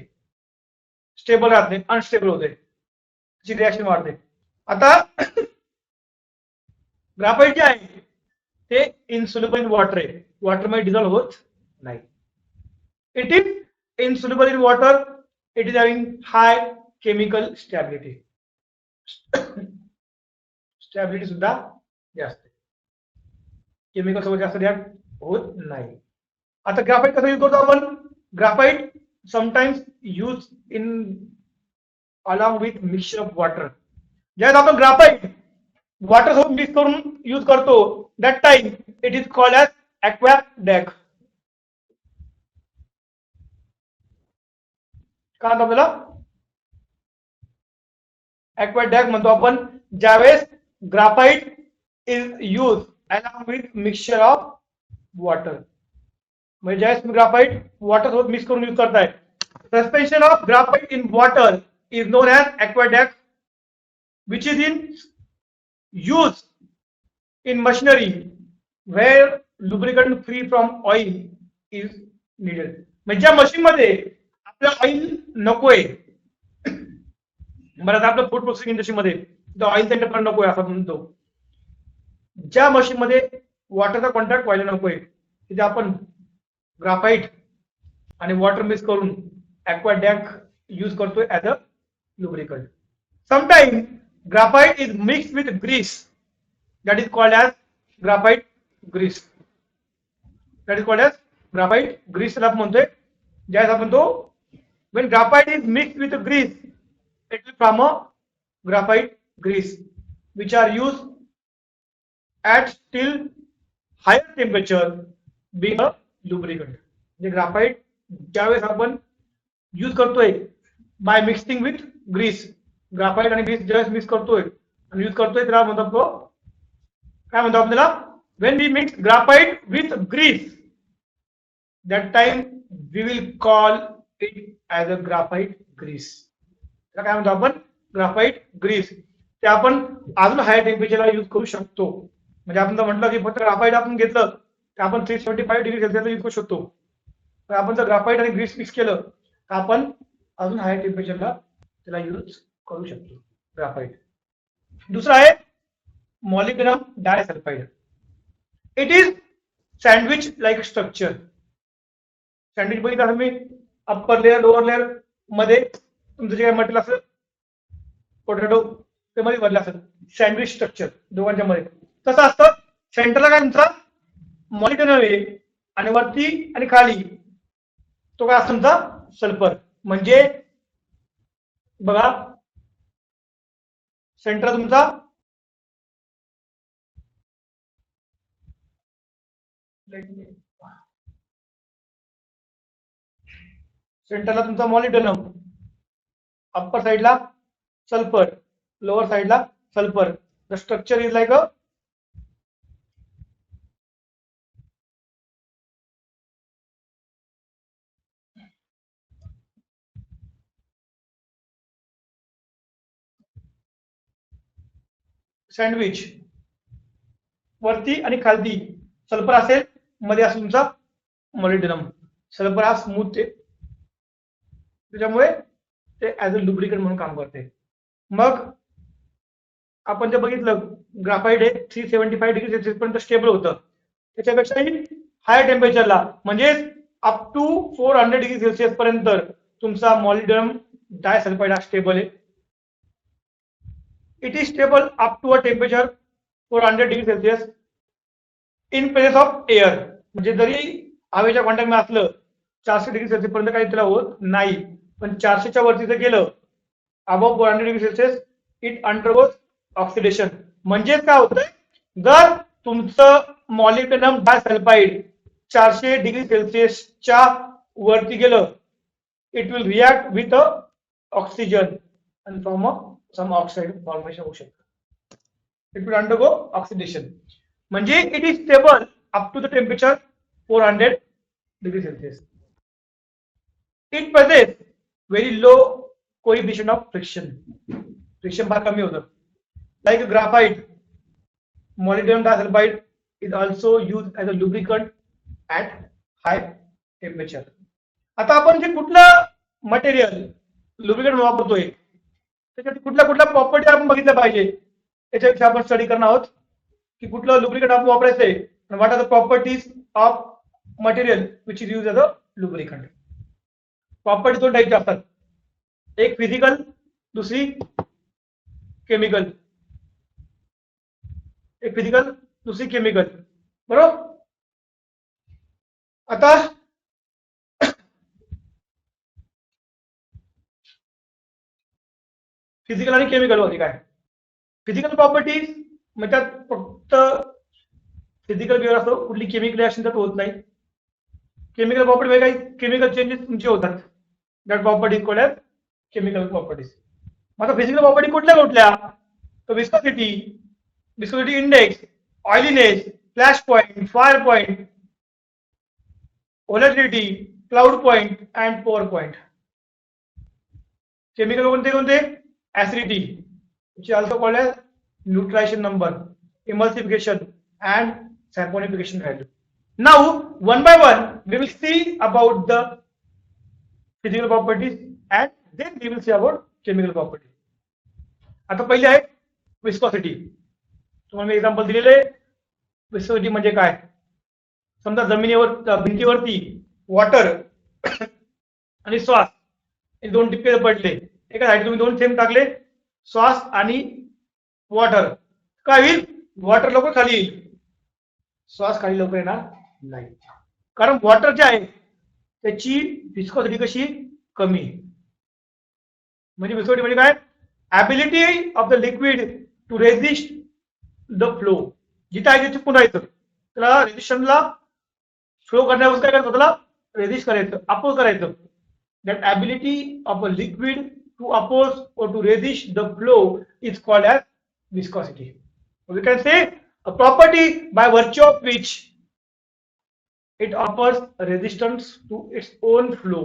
स्टेबल राहत नाही, अनस्टेबल होते, त्याची रिॲक्शन वाढते. आता ग्राफाइट जे आहे ते इन्सोल्युबल इन वॉटर आहे, वॉटरमध्ये डिझॉल्व्ह होत नाही. It is insoluble in water, it is having high chemical stability. Stability सुद्धा जास्त, केमिकल सोबत जास्त रिॲक्ट होत नाही. आता ग्राफाइट कसं यूज करतो आपण, graphite sometimes use in along with mixture of water. ज्यावेळेस आपण ग्राफाइट वॉटर सोबत मिक्स करून यूज करतो, that time it is called as aquadag. काय आपल्याला ॲक्वाडॅक म्हणतो आपण ज्यावेळेस graphite is use along with mixture of water. म्हणजे ज्यावेळेस तुम्ही ग्राफाइट वॉटर सोबत मिक्स करून यूज करताय. Suspension of graphite in water is known as aquadag which is in use in machinery where lubricant free from oil is needed. म्हणजे ज्या मशीन मध्ये आपलं ऑइल नकोय, बरं आपलं फूड प्रोसेसिंग इंडस्ट्रीमध्ये ऑइल सेंटर पण नकोय असं म्हणतो, ज्या मशीन मध्ये वॉटरचा कॉन्टॅक्ट व्हायला नकोय तिथे आपण ग्राफाइट आणि वॉटर मिक्स करून ॲक्वाडॅक यूज करतोय as a lubricant. Sometimes graphite is mixed with grease, that is called as graphite grease. That is called as graphite grease. ला म्हणतोय ज्यावेळेस आपण तो when graphite is mixed with grease it will form a graphite grease which are used at still higher temperature being a lubricant. म्हणजे ग्राफाइट ज्यावेळेस आपण यूज करतोय by mixing with grease, graphite आणि ग्रीस ज्यावेळेस मिक्स करतोय आणि यूज करतोय त्याला म्हणतो तो काय म्हणतो आपण त्याला, when we mix graphite with grease that time we will call it as a graphite grease. त्याला काय म्हणतो आपण ग्राफाइट ग्रीस. ते आपण अजून हायर टेम्परेचरला यूज करू शकतो. म्हणजे आपण जर म्हटलं की फक्त ग्राफाइट आपण घेतलं तर आपण 375 डिग्री सेल्सिअसला यूज करू शकतो. पण आपण जर ग्राफाइट आणि ग्रीस मिक्स केलं तर आपण अजून हायर टेम्परेचरला त्याला यूज करू शकतो ग्राफाइट. दुसरा आहे molybdenum disulphide. It is sandwich like structure. Sandwich बघितलं असेल मी, अप्पर लेअर लोअर लेअर मध्ये तुमचं जे काही मटेरियल असेल पोटॅटो ते मध्ये भरलं असेल, सँडविच स्ट्रक्चर दोघांच्या मध्ये. कसं असतं, सेंटरला काय तुमचा मॉलिब्डेनम आहे आणि वरती आणि खाली तो काय असतो तुमचा सल्फर. म्हणजे बघा सेंटर तुमचा सेंटरला तुमचा मॉलिब्डेनम, अप्पर साइडला सल्फर, लोअर साइडला sulphur. The structure is like a sandwich. वरती आणि खालती सल्फर असेल, मध्ये असेल तुमचा मॉलिब्डेनम. सल्फर हा स्मूथ आहे त्याच्यामुळे ते ऍज अ लुब्रिकंट म्हणून काम करते. मग आपण जे बघितलं ग्राफाइट हे 375 डिग्री सेल्सिअस पर्यंत स्टेबल होतं. त्याच्यापेक्षाही हायर टेम्परेचरला म्हणजे अप टू 400 डिग्री सेल्सिअस पर्यंत तुमचा मॉलिब्डेनम डायसल्फाइड हा स्टेबल आहे. It is stable up to a temperature 400 degree Celsius in presence of air. म्हणजे जरी हवेच्या कॉन्टॅक्ट मध्ये असलं 400 डिग्री सेल्सिअस पर्यंत काही त्याला होत नाही, पण 400च्या वरती जर गेलं above 400 degree Celsius it undergoes oxidation. म्हणजेच काय होतंय, जर तुमचं मॉलिब्डेनम डायसल्फाइड 400 डिग्री सेल्सिअसच्या वरती गेलं it will react with oxygen and from some oxide formation होऊ शकतं. It will undergo oxidation. म्हणजे it is stable up to the temperature 400 degree Celsius. It possesses very low coefficient of friction. Friction फार कमी होतं. Like graphite, molybdenum disulfide is also used as a lubricant at high temperature. आता आपण जे कुठलं मटेरियल लुब्रिकंट वापरतोय त्याच्यात कुठल्या कुठल्या प्रॉपर्टी आपण बघितल्या पाहिजे याच्याविषयी आपण स्टडी करणार आहोत की कुठलं लुब्रिकंट आपण वापरायचंय आणि what are the properties of material which is use as a lubricant. Property दोन टाईपच्या असतात, एक फिजिकल दुसरी केमिकल. एक फिजिकल दुसरी केमिकल, बरोबर. आता फिजिकल आणि केमिकल मध्ये काय, फिजिकल प्रॉपर्टीज म्हणजे फक्त फिजिकल बिहेवियर असतो, कुठली केमिकल रिएक्शन त्यात होत नाही. केमिकल प्रॉपर्टी मध्ये काही केमिकल चेंजेस तुमचे होतात, that property is called as chemical properties. मग फिजिकल प्रॉपर्टी कुठल्या कुठल्या? तर viscosity index, oiliness, flash point, fire point, volatility, cloud point and pour point. Chemical कोणते कोणते? Acidity, which is also called as neutralization number, emulsification and saponification value. Now one by one we will see about the physical properties and then we will see about chemical properties. आता पहिले आहे विस्कोसिटी. तुम्हाला मी एक्झाम्पल दिलेले. विस्कोसिटी म्हणजे काय? समजा जमिनीवर भिंतीवरती वॉटर आणि श्वास हे दोन टिपके पडले. एका साईड तुम्ही दोन थेंब टाकले, श्वास आणि वॉटर, काय होईल? वॉटर लवकर खाली येईल, श्वास खाली लवकर येणार नाही. कारण वॉटर जे आहे त्याची विस्कोसिटी कशी? कमी. म्हणजे विस्कोसिटी म्हणजे काय? Ability of the liquid to resist the flow. जिथे आहे तिथे पुन्हा येतं. त्याला रेझिस्टन्सला फ्लो करण्यावर काय करायचं? त्याला रेझिस्ट करायचं, अपोज करायचं. That ability of a liquid to oppose or to resist the flow is called as viscosity. We can say a property by virtue of which it offers resistance to its own flow.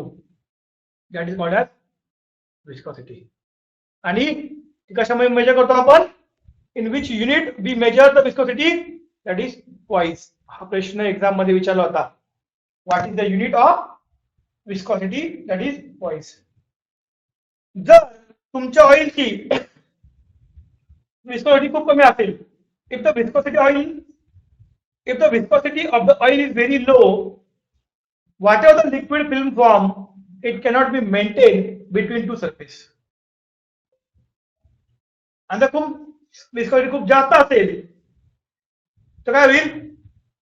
That is called as viscosity. आणि कशामध्ये मेजर करतो आपण? In which unit we measure the viscosity? That is poise. हा प्रश्न एक्झाम मध्ये विचारला होता. What is the unit of viscosity? That is poise. जर तुमच्या ऑइलची विस्कोसिटी खूप कमी असेल, if the viscosity of the oil is very low, whatever the liquid film form, it cannot be maintained between two surfaces. आणि खूप विस्कोसिटी खूप जास्त असेल तर काय होईल?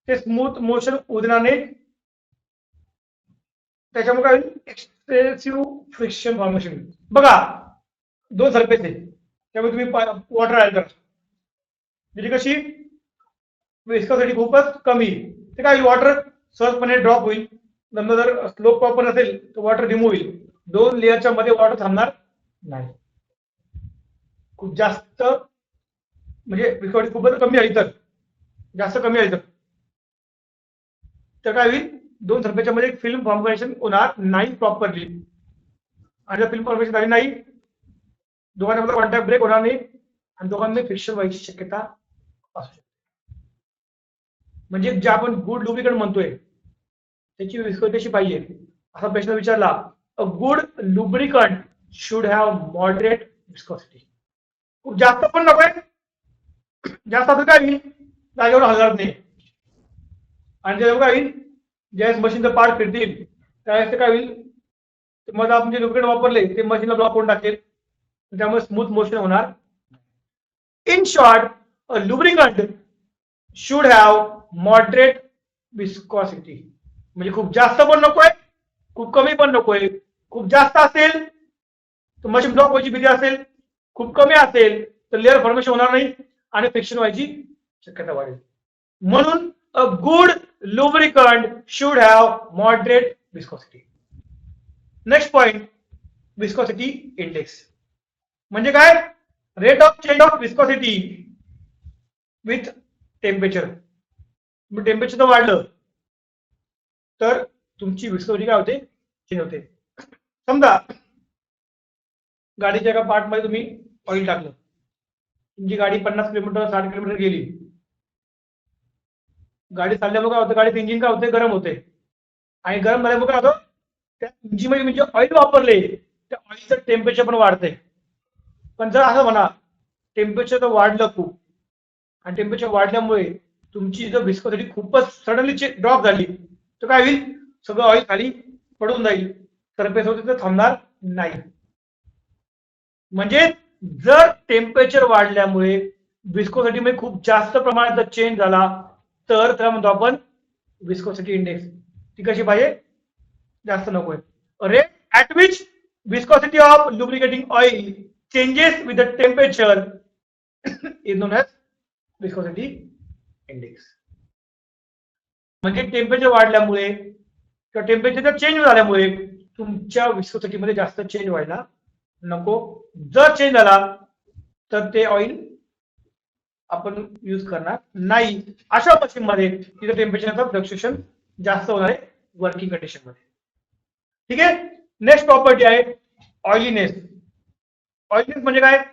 ते स्मूथ मोशन उद्याने त्याच्यामुळे काय होईल? Expressive friction formation. बघा, दोन सरफेस आहे, त्यामुळे तुम्ही वॉटर ऍड करा, म्हणजे कशी विस्कोसिटी खूपच कमी, ते काय वॉटर सहजपणे ड्रॉप होईल. नंतर जर स्लोप प्रॉपर असेल तर वॉटर रिमूव्ह होईल. दोन लेअरच्या मध्ये वॉटर थांबणार नाही. खूप जास्त म्हणजे विस्कोसिटी खूपच कमी आली तर, जास्त कमी आली तर काय होईल? दोन सरफेसच्या मध्ये फिल्म फॉर्मेशन होणार नाही प्रॉपरली. आणि जर फिल्म फॉर्मेशन झाली नाही, दोघांमध्ये कॉन्टॅक्ट ब्रेक होणार नाही आणि दोघांमध्ये फ्रिक्शन व्हायची शक्यता असू शकते. म्हणजे जे आपण गुड लुब्रिकंट म्हणतोय त्याची विस्कोसिटी कशी पाहिजे असा प्रश्न विचारला. अ good lubricant should have moderate viscosity. खूप जास्त पण नकोय, जास्त असं काय होईल? जागेवर हलणार नाही. आणि जेव्हा काय होईल? ज्यावेळेस मशीनचं पार्ट फिरतील त्यावेळेस ते काय होईल? मग आपण जे लुब्रिकंट वापरले ते मशीनला ब्लॉक करून टाकेल, त्यामुळे स्मूथ मोशन होणार. In short, a lubricant should have moderate viscosity. म्हणजे खूप जास्त पण नकोय, खूप कमी पण नकोय. खूप जास्त असेल तर मशीन ब्लॉक व्हायची भीती असेल, खूप कमी असेल तर लेअर फॉर्मेशन होणार नाही आणि फ्रिक्शन व्हायची शक्यता वाढेल. म्हणून a good lubricant should have moderate viscosity. Next point, viscosity index. म्हणजे काय? Rate of change of viscosity with temperature. Temperature जर वाढलं तर तुमची विस्कोसिटी काय होते? चेंज होते. समजा गाडीच्या एका पार्ट मध्ये तुम्ही ऑइल टाकलं, तुमची गाडी 50 किलोमीटर 60 किलोमीटर गेली. गाडी चालल्यामुळे काय होतं? गाडीचं इंजिन काय होते? गरम होते. आणि गरम झाल्यामुळे काय होतं? त्या इंजिनमध्ये म्हणजे ऑइल वापरले त्या ऑइलचं टेम्परेचर पण वाढते. पण जर असं म्हणा टेम्परेचर तर वाढलं खूप आणि टेम्परेचर वाढल्यामुळे तुमची जर विस्कोसिटी खूपच सडनली ड्रॉप झाली तर काय होईल? सगळं ऑइल खाली पडून जाईल, सरफेस होते तर थांबणार नाही. म्हणजे जर टेम्परेचर वाढल्यामुळे विस्कोसिटी मध्ये खूप जास्त प्रमाणात जर चेंज झाला तर त्याला म्हणतो आपण विस्कोसिटी इंडेक्स. ती कशी पाहिजे? जास्त नकोय. Rate at which viscosity of lubricating oil changes with the temperature is known as viscosity index. म्हणजे टेम्परेचर वाढल्यामुळे किंवा टेम्परेचर चेंज झाल्यामुळे तुमच्या विस्कोसिटी मध्ये जास्त चेंज व्हायला नको. जर चेंज झाला तर ते ऑइल आपण यूज करणार नाही. अशा मशीन मध्ये तिथे टेम्परेचरचा फ्लक्च्युएशन जास्त होणार आहे वर्किंग कंडिशन मध्ये. ठीक आहे. नेक्स्ट प्रॉपर्टी आहे ऑइलीनेस. ऑइलीनेस म्हणजे काय?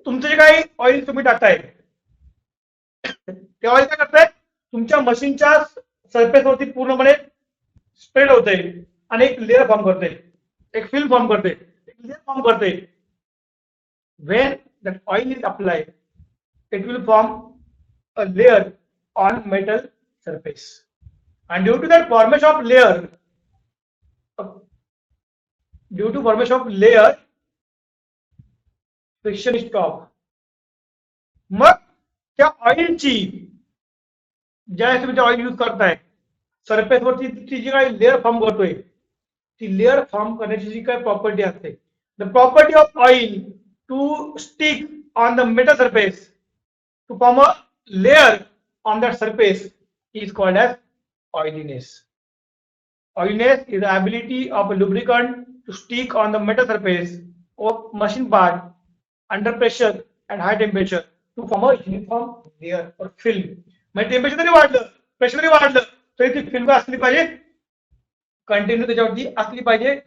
तुमचं जे काही ऑइल तुम्ही टाकताय ते ऑइल काय करताय, तुमच्या मशीनच्या सरफेसवरती पूर्णपणे स्प्रेड होते आणि एक लेअर फॉर्म करते, एक फिल्म फॉर्म करते, एक लेअर फॉर्म करते. when that oil is applied, it will form a layer on metal surface, and due to that formation of layer, due to formation of layer, friction stop. मग त्या ऑइलची ज्यावेळेस तुम्ही ऑइल यूज करताय सरफेसवरती ती जी काही लेअर फॉर्म करतोय, ती लेअर फॉर्म करण्याची जी काही प्रॉपर्टी असते, the property of oil to stick on the metal surface to form a layer on that surface is called as oiliness. Oiliness is the ability of a lubricant to stick on the metal surface of machine part under pressure and high temperature to form a uniform layer or film. म्हणजे टेम्परेचर जरी वाढलं, प्रेशर जरी वाढलं तरी ती फिल्म असली पाहिजे, कंटिन्यू त्याच्यावरती असली पाहिजे.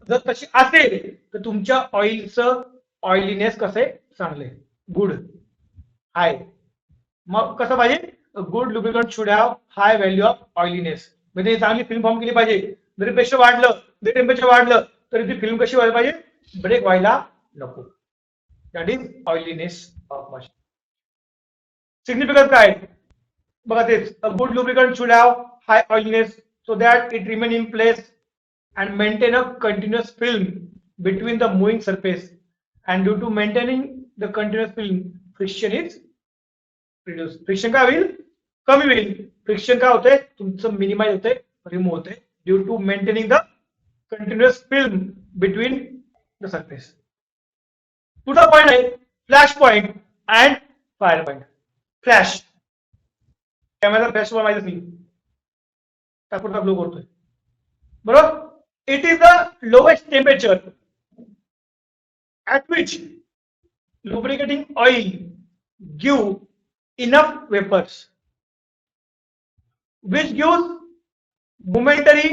जर तशी असेल तर तुमच्या ऑइलचं ऑइलीनेस कसे चांगले, गुड, हाय. मग कसं पाहिजे? Good lubricant should have high value of oiliness. म्हणजे चांगली फिल्म फॉर्म केली पाहिजे. जरी प्रेशर वाढलं, जरी टेम्परेचर वाढलं तरी ती फिल्म कशी व्हायला पाहिजे? ब्रेक व्हायला नको. That is oiliness of machine. Significance काय? बघा तेच, a good lubricant should have high oiliness so that it remain in place and maintain a continuous film between the moving surface, and due to maintaining the continuous film friction is reduced. Friction काय होईल? कमी होईल. फ्रिक्शन काय होते? तुमचं मिनिमाइज होते, रिमूव्ह होते due to maintaining the continuous film between the surface. पुढचा पॉइंट आहे flash point and fire point. Flash, camera flash वर माहिती असेल, तात्पुरता ग्लो करतोय, बरोबर. It is the lowest temperature at which lubricating oil give enough vapors which gives momentary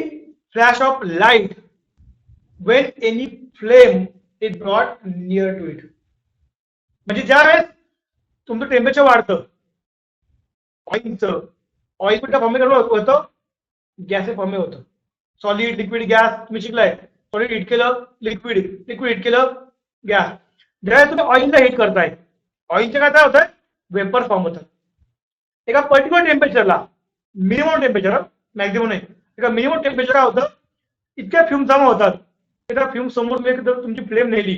flash of light when any flame is brought near to it. म्हणजे ज्या वेळेस तुमचं टेम्परेचर वाढतं ऑइलचं, ऑइल कुठल्या फॉर्म होतं? गॅस फॉर्म होतं. सॉलिड, लिक्विड, गॅस तुम्ही शिकलाय. सॉलिड हिट केलं, लिक्विड, लिक्विड हिट केलं, गॅस. ज्यावेळेस तुम्ही ऑइलला हिट करताय, ऑइलचे काय होतं? वेपर फॉर्म होतात. एका पर्टिक्युलर टेम्परेचरला, मिनिमम टेम्परेचर, मॅक्झिमम नाही, एका मिनिमम टेम्परेचर काय होतं? इतक्या फ्यूम जमा होतात. एका फ्यूम समोर जर तुमची फ्लेम नेली,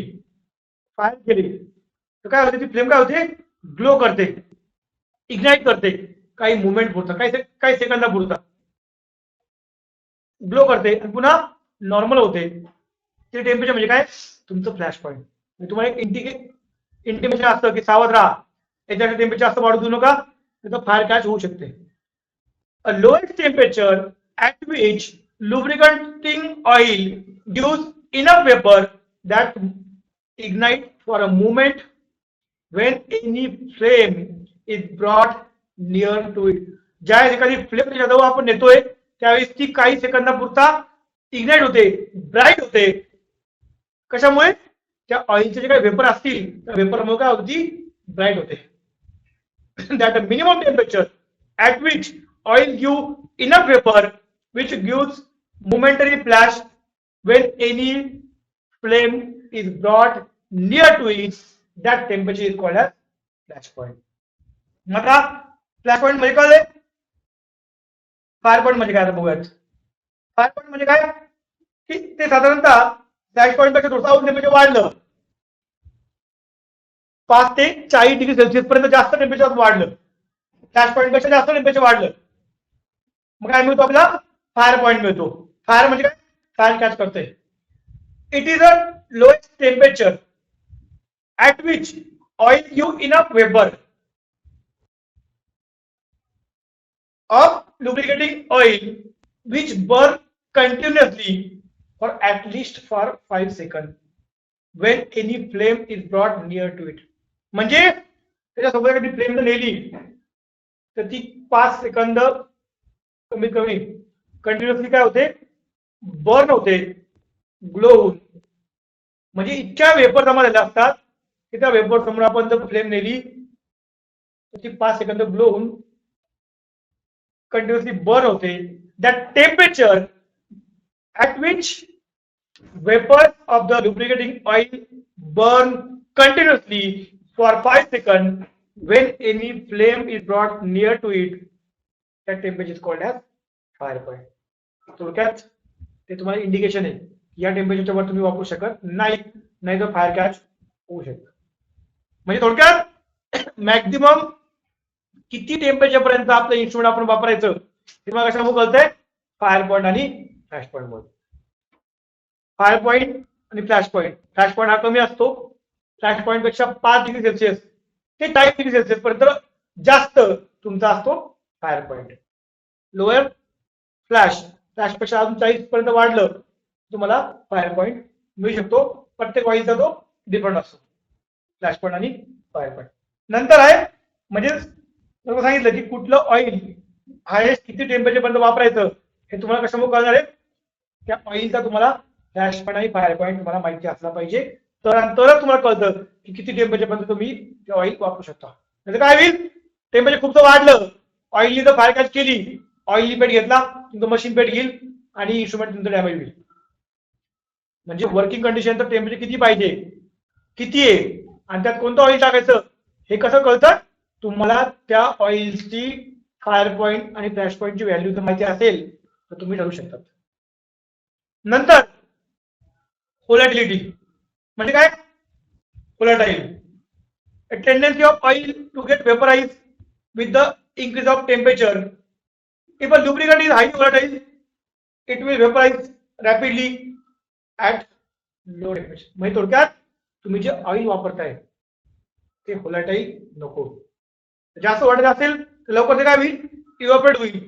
फायर केली तर काय होते? ती फ्लेम काय होते? ग्लो करते, इग्नाइट करते, काही मुवमेंट पुरतं, काही सेकंदापुरता ग्लो करते आणि पुन्हा नॉर्मल होते. ते टेम्परेचर म्हणजे काय? तुमचं फ्लॅश पॉइंट. तुम्हाला एक इंटिमेशन असतं की सावध राहा, याच्या टेम्परेचर जास्त वाढू देऊ नका, त्याचं फायर कॅच होऊ शकते. अ lowest temperature at which lubricating oil gives enough vapor that ignite for a moment when any flame is brought near to it. ज्या एखादी फ्लेम जवळ आपण नेतोय त्यावेळेस ती काही सेकंदापुरता इग्नाइट होते, ब्राईट होते. कशामुळे? त्या ऑइलचे जे काही वेपर असतील त्या वेपरमुळे काय होती? ब्राईट होते. That a minimum temperature at which oil give enough vapor which gives momentary flash when any flame is brought near to it, that temperature is called as flash point. आता फ्लॅश पॉइंट म्हणजे काय? फायर पॉइंट म्हणजे काय? बघूयात. फायर पॉइंट म्हणजे काय की ते साधारणतः फ्लॅश पॉइंट पेक्षा थोडंसं टेम्परेचर वाढलं, 5 ते 40 डिग्री सेल्सिअस पर्यंत जास्त टेम्परेचर वाढलं, फ्लॅश पॉइंट पेक्षा जास्त टेम्परेचर वाढलं, मग काय मिळतो? आपल्याला फायर पॉइंट मिळतो. फायर म्हणजे काय? फायर कॅच करते. It is a lowest temperature at which oil give enough vapor of lubricating oil which burn continuously for at least for 5 seconds. when any flame is brought near to it. म्हणजे त्याच्यासोबत एखादी फ्लेम जर नेली तर ती 5 सेकंद कमीत कमी कंटिन्युअसली काय होते, बर्न होते, ग्लो होऊन. म्हणजे इतक्या वेपर जमा झाल्या असतात की त्या वेपर समोर आपण जर फ्लेम नेली तर ती 5 सेकंद ग्लो होऊन continuously burn होते. That temperature at which vapors of the lubricating oil burn continuously for 5 seconds when any flame is brought near to it, that temperature is called as fire point. थोडक्यात ते तुम्हाला इंडिकेशन आहे या टेम्परेचरच्या वर तुम्ही वापरू शकत नाही तर फायर कॅच होऊ शकतं. म्हणजे थोडक्यात मॅक्झिमम किती टेम्परेचर पर्यंत आपलं इन्स्ट्रुमेंट आपण वापरायचं हे मला कशामुळे कळतंय, फायर पॉईंट आणि फ्लॅश पॉईंट मध्ये. फायर पॉईंट आणि फ्लॅश पॉईंट हा कमी असतो, फ्लॅश पॉईंट पेक्षा 5 डिग्री सेल्सिअस ते 40 डिग्री सेल्सिअस पर्यंत जास्त तुमचा असतो फायर पॉईंट. लोअर फ्लॅश पेक्षा अजून 40 पर्यंत वाढलं तुम्हाला फायर पॉईंट मिळू शकतो. प्रत्येक ऑइलचा तो डिफरंट असतो, फ्लॅश पॉईंट आणि फायर पॉईंट. नंतर आहे म्हणजे सांगितलं की कुठलं ऑइल हायेस्ट किती टेम्परेचर पर्यंत वापरायचं हे तुम्हाला कशामुळे कळणार आहे, त्या ऑइलचा तुम्हाला फ्लॅश पॉईंट आणि फायर पॉईंट तुम्हाला माहिती असला पाहिजे, तरच तुम्हाला कळतं की किती टेम्परेचर पर्यंत तुम्ही ते ऑइल वापरू शकता. म्हणजे काय होईल, टेम्परेचर खूप वाढलं, ऑइलनी जर फायर कॅच केली, ऑइलनी पेट घेतला तुमचं मशीन पेट घेईल आणि इन्स्ट्रुमेंट तुमचं डॅमेज होईल. म्हणजे वर्किंग कंडिशन तर टेम्परेचर किती पाहिजे, किती आहे आणि त्यात कोणतं ऑइल टाकायचं हे कसं कळतं, तुम्हाला त्या ऑइलची फायर पॉईंट आणि फ्लॅश पॉईंटची व्हॅल्यू जर माहिती असेल तर तुम्ही ठरवू शकता. नंतर व्होलॅटिलिटी म्हणजे काय, व्होलॅटाईल a tendency of oil to get vaporized with the increase of temperature. If a lubricant is highly volatile, it will vaporize rapidly at low temperature. म्हणजे थोडक्यात तुम्ही जे ऑइल वापरताय ते व्होलॅटाईल नको. जास्त वाढत असेल तर लवकर ते काय होईल, इव्हॅपोरेट होईल,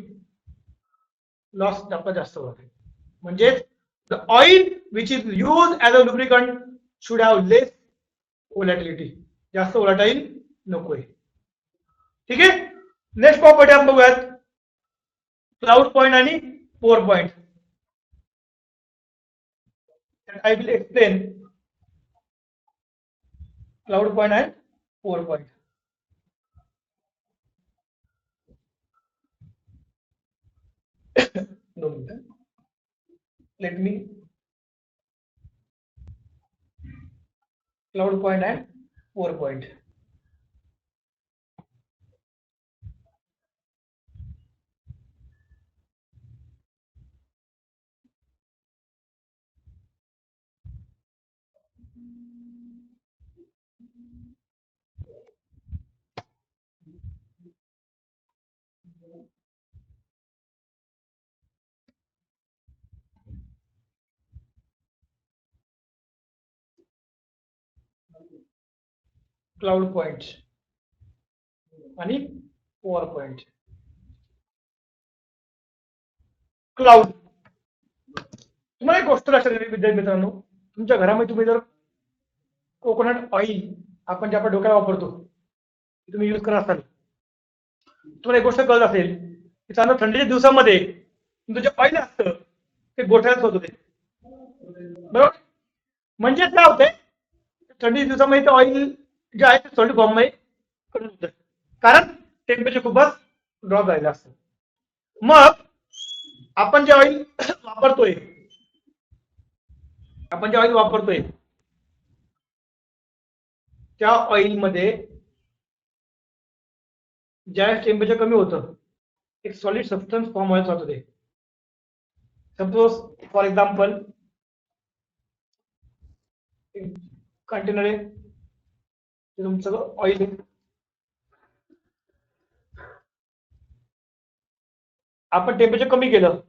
लॉस जास्त होईल. म्हणजे the oil which is use as a lubricant should have less volatility, जास्त व्होलॅटाईल नकोय. ठीक आहे. नेक्स्ट प्रॉपर्टी आपण बघूयात, क्लाउड पॉइंट आणि pour point. I will explain cloud point and pour point. Let me cloud point and pour point. Cloud point आणि पोअर पॉइंट. क्लाउड, तुम्हाला एक गोष्ट लक्षात येईल विद्यार्थी मित्रांनो, तुमच्या घरामध्ये तुम्ही जर कोकोनट ऑइल आपण जे आपण डोक्याला वापरतो तुम्ही यूज करत असाल, तुम्हाला एक गोष्ट कळत असेल की चांगलं थंडीच्या दिवसामध्ये तुमचं जे ऑइल असतं ते गोठ्यात होत होते, बरोबर. म्हणजे काय होते, थंडीच्या दिवसामध्ये ते ऑइल जे आहे ते सॉलिड फॉर्म मध्ये करून होतं, कारण टेम्परेचर खूपच ड्रॉप झालेलं असतं. मग आपण जे ऑइल वापरतोय त्या ऑइल मध्ये ज्या टेम्परेचर कमी होतं एक सॉलिड सबस्टन्स फॉर्म व्हायला चालू होते. सपोज फॉर एक्झाम्पल कंटेनर आहे, तुमचं ऑइल आहे, आपण टेम्परेचर कमी केलं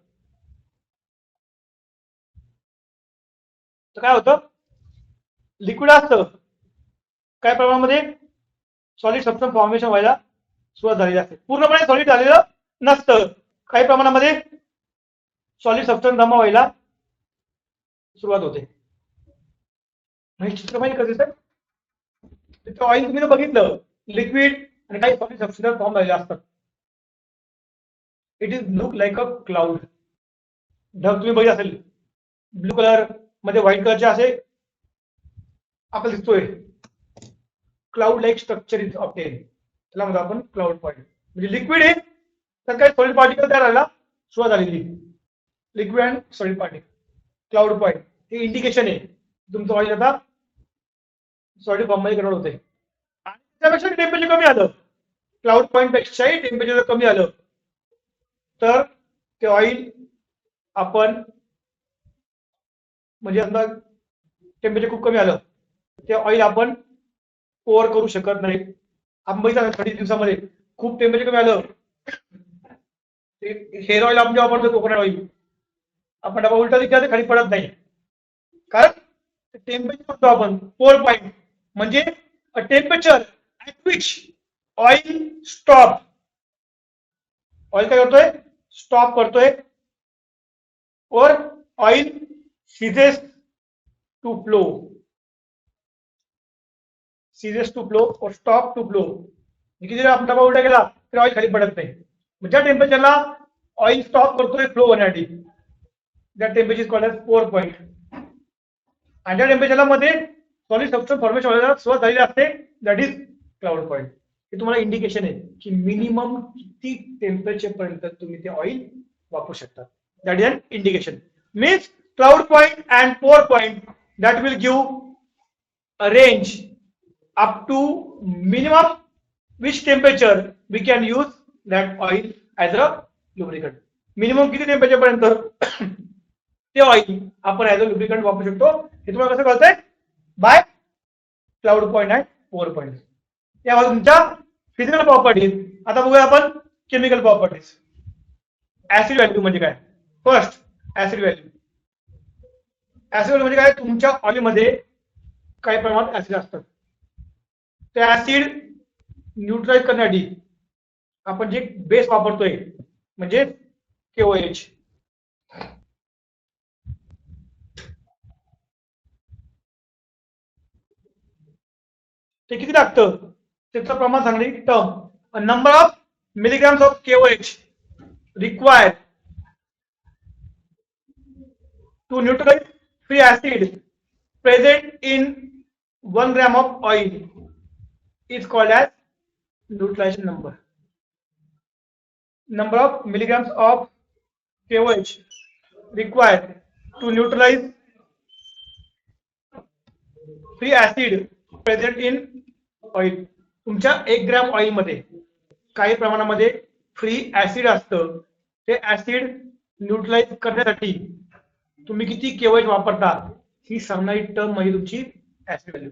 तर काय होतं, लिक्विड असतं काय प्रमाणामध्ये सॉलिड सबस्टन्स फॉर्मेशन व्हायला सुरुवात झालेली असते. पूर्णपणे सॉलिड झालेलं नसतं, काही प्रमाणामध्ये सॉलिड सबस्टन्स जमा व्हायला सुरुवात होते. हे चित्र माहिती कसं दिसतं? ऑइल तुम्ही बघितलं लिक्विड आणि काही सॉलिड सबस्टन्स फॉर्म झालेले असतात. It is look like a cloud. ढग तुम्ही बघितलं असेल ब्लू कलर मध्ये व्हाईट कलरचे असे आपल्याला दिसतोय. Cloud like structure is obtain. त्याला म्हणतो आपण क्लाउड पॉइंट. म्हणजे लिक्विड आहे तर काही सॉलिड पार्टिकल तयार व्हायला सुरुवात झालेली. Liquid and solid particle. Cloud point हे इंडिकेशन आहे तुमचं ऑइल आता सॉलिड फॉर्म मध्ये कन्वर्ट होते. आणि त्यापेक्षा टेम्परेचर कमी आलं, क्लाउड पॉइंट पेक्षाही टेम्परेचर कमी आलं तर ते ऑइल आपण म्हणजे आता टेम्परेचर खूप कमी आलं ते ऑइल आपण पोअर करू शकत नाही. आपण बघितलं 30 दिवसामध्ये खूप टेम्परेचर कमी आलं, हेअर ऑइल आपण जेव्हा वापरतो कोकोनट ऑइल आपण डबा उलटा दिसला खाली पडत नाही, कारण टेम्परेचर म्हणतो आपण पोअर पॉइंट म्हणजे a temperature at which oil stop. Oil काय करतोय? स्टॉप करतोय. Or oil ceases to flow. Ceases to flow or stop to flow. किती जर आपण डबा उलटा केला तर ऑइल खाली पडत नाही. ज्या टेम्परेचरला ऑइल स्टॉप करतोय फ्लो होण्यासाठी त्या temperature called as pour point. आणि त्या टेम्परेचरला मध्ये सॉलिड सबस्टन्स फॉर्मेशन व्हायला सुरुवात झालेली असते दॅट इज क्लाउड पॉइंट. हे तुम्हाला इंडिकेशन आहे की मिनिमम किती टेम्परेचर पर्यंत तुम्ही ते ऑइल वापरू शकता. That is an indication. Means cloud point and pour point that will give a range up to minimum which temperature we can use that oil as a lubricant. Minimum किती टेम्परेचर पर्यंत ते ऑइल आपण ऍज अ लुब्रिकंट वापरू शकतो हे तुम्हाला कसं कळतंय? By cloud point and pour point. या तुमच्या फिजिकल प्रॉपर्टीज. आता बघूया आपण केमिकल प्रॉपर्टीज. ऍसिड व्हॅल्यू म्हणजे काय? First acid value. Acid value म्हणजे काय? तुमच्या ऑइलमध्ये काही प्रमाणात ऍसिड असतात. ते ऍसिड न्यूट्रलाइज करण्यासाठी आपण जे बेस वापरतोय म्हणजे KOH. ते किती लागतं त्याचं प्रमाण सांगणे term. Number of milligrams of KOH required to neutralise free acid present in 1 gram of oil is called as neutralization number. Number of milligrams of KOH required to neutralize free acid present in oil. तुमच्या 1 ग्रॅम ऑइल मध्ये काही प्रमाणामध्ये फ्री ऍसिड असतं. ते ऍसिड न्यूट्रलाइज करण्यासाठी तुम्ही किती KOH वापरता ही सांगणारी टर्म म्हणजे तुमची ऍसिड व्हॅल्यू.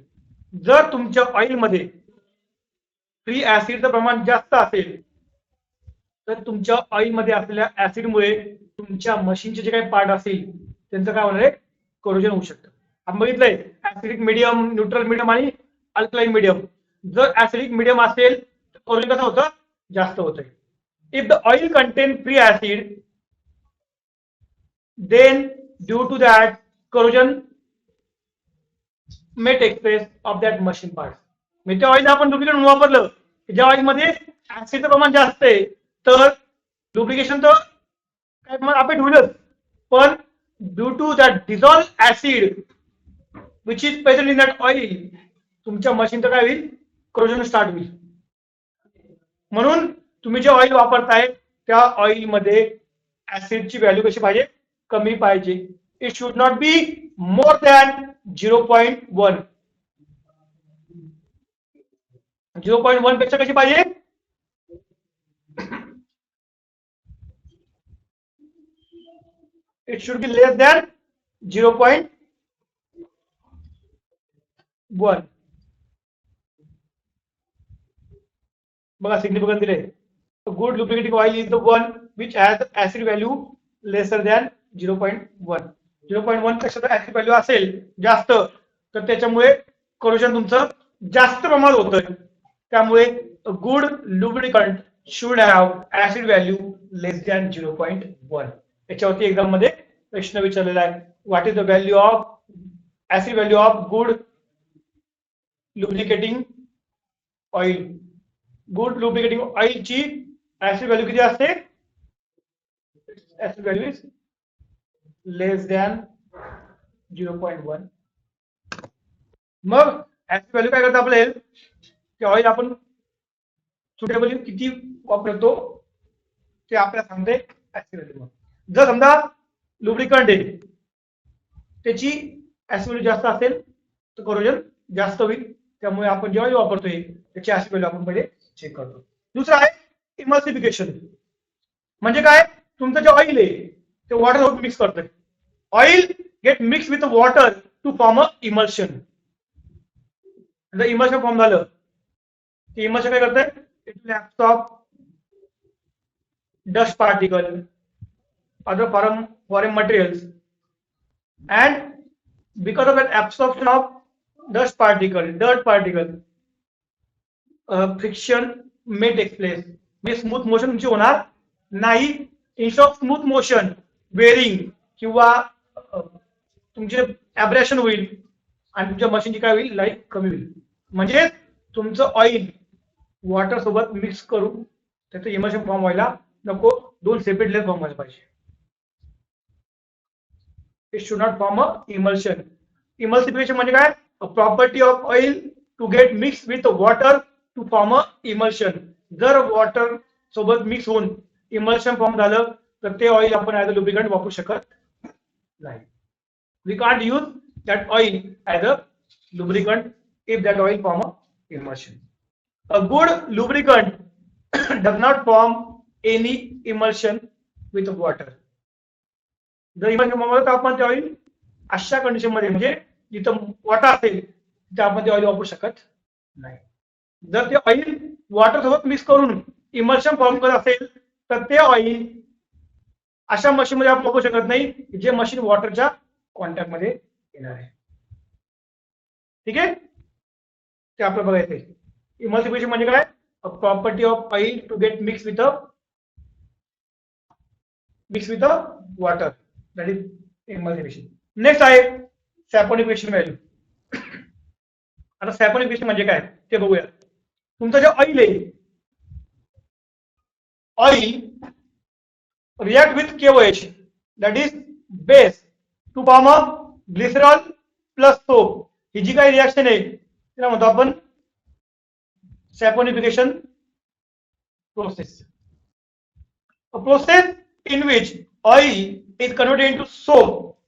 जर तुमच्या ऑइल मध्ये फ्री ऍसिडचं प्रमाण जास्त असेल तर तुमच्या ऑइल मध्ये असलेल्या ऍसिडमुळे तुमच्या मशीनचे जे काही पार्ट असतील त्यांचं काय होणार आहे? कोरोजन होऊ शकतं. आपण बघितलंय ऍसिडिक मीडियम, न्यूट्रल मीडियम आणि अल्कलाइन मीडियम. जर ऍसिडिक मीडियम असेल तर कोरोजन कसं होतं? जास्त होतंय. If the oil content free acid then due to that corrosion may take place of that machine parts. म्हणजे ऑइल आपण लुब्रिकेंट वापरलं ज्या ऑइल मध्ये ऍसिडचं प्रमाण जास्त आहे तर लुब्रिकेशन तर काय प्रमाण आपण होईलच, पण due to that dissolve acid which is present in that oil तुमच्या मशीनचं काय होईल? corrosion स्टार्ट होईल. म्हणून तुम्ही जे ऑइल वापरताय त्या ऑइल मध्ये ऍसिडची व्हॅल्यू कशी पाहिजे? कमी पाहिजे. It should not be more than 0.1. 0.1 पेक्षा कशी पाहिजे? It should be less than 0.1. बघा सिग्निफिकन्स दिले. Good lubricating oil is the one which has acid value lesser than 0.1. 0.1 पेक्षा जर ऍसिड व्हॅल्यू असेल जास्त तर त्याच्यामुळे corrosion तुमचं जास्त प्रमाणात होतं. त्यामुळे good lubricant should have acid value less than 0.1. याच्यावरती एक्झाम मध्ये प्रश्न विचारलेला आहे. What is the value of acid value of good lubricating oil. Good lubricating ऑइलची ऍसिड व्हॅल्यू किती असते? Acid value is less than 0.1. मग ऍसिड व्हॅल्यू काय करतं आपल्याला? ते ऑइल आपण सुटेबली किती वापरतो ते आपल्याला सांगते ऍसिड व्हॅल्यू. जर समजा लुब्रिकंट आहे त्याची ऍसिड व्हॅल्यू जास्त असेल तर करोजन जास्त होईल. त्यामुळे आपण जेव्हा वापरतोय त्याची ऍसिड व्हॅल्यू आपण पहिले चेक करतो. दुसरं आहे इमल्सिफिकेशन. म्हणजे काय? तुमचं जे ऑइल आहे ते वॉटर सोबत मिक्स करतंय. Oil get mix with water to form a emulsion. जर इमल्शन फॉर्म झालं ते इमल्शन काय करतंय? It will absorb dust particle, other foreign materials, and because of that absorption of dust particle, dirt particle, friction may take place. म्हणजे स्मूथ मोशन तुमची होणार नाही. Instead of smooth motion wearing किंवा तुमचे ॲब्रेशन होईल आणि तुमच्या मशीनची काय होईल? लाईफ कमी होईल. म्हणजे तुमचं ऑइल वॉटर सोबत मिक्स करून त्याचं इमल्शन फॉर्म व्हायला नको. दोन सेपरेट लेयर फॉर्म व्हायला पाहिजे. It should not form a emulsion. Emulsification म्हणजे काय? A property of oil to get mix with water to form a emulsion. जर वॉटर सोबत मिक्स होऊन इमल्शन फॉर्म झालं तर ते ऑइल आपण ऍज अ लुब्रिकंट वापरू शकत नाही. We can't use that oil as a lubricant if that oil form a emulsion. A good lubricant does not form any emulsion with water. जर इमल्शन फॉर्म झालं तर आपण ते ऑइल अशा कंडिशन मध्ये म्हणजे जिथं वॉटर असेल तिथे आपण ते ऑइल वापरू शकत नाही. जर ते ऑइल वॉटर सोबत मिक्स करून इमल्शन फॉर्म करत असेल तर ते ऑइल अशा मशीन मध्ये आपण वापरू शकत नाही जे मशीन वॉटरच्या कॉन्टॅक्ट मध्ये येणार आहे. ठीक आहे, ते आपलं बघायचं आहे. इमल्सिफिकेशन म्हणजे काय? A property of oil to get mixed with the water. That is emulsification. Next आहे सॅपोनिफिकेशन व्हॅल्यू. आता सॅपोनिफिकेशन म्हणजे काय ते बघूया. तुमचं जे ऑइल आहे, oil react with KOH, that is base, to form a glycerol plus soap. ही जी काही रिएक्शन आहे तिला म्हणतो आपण saponification process. A process in which oil is converted into soap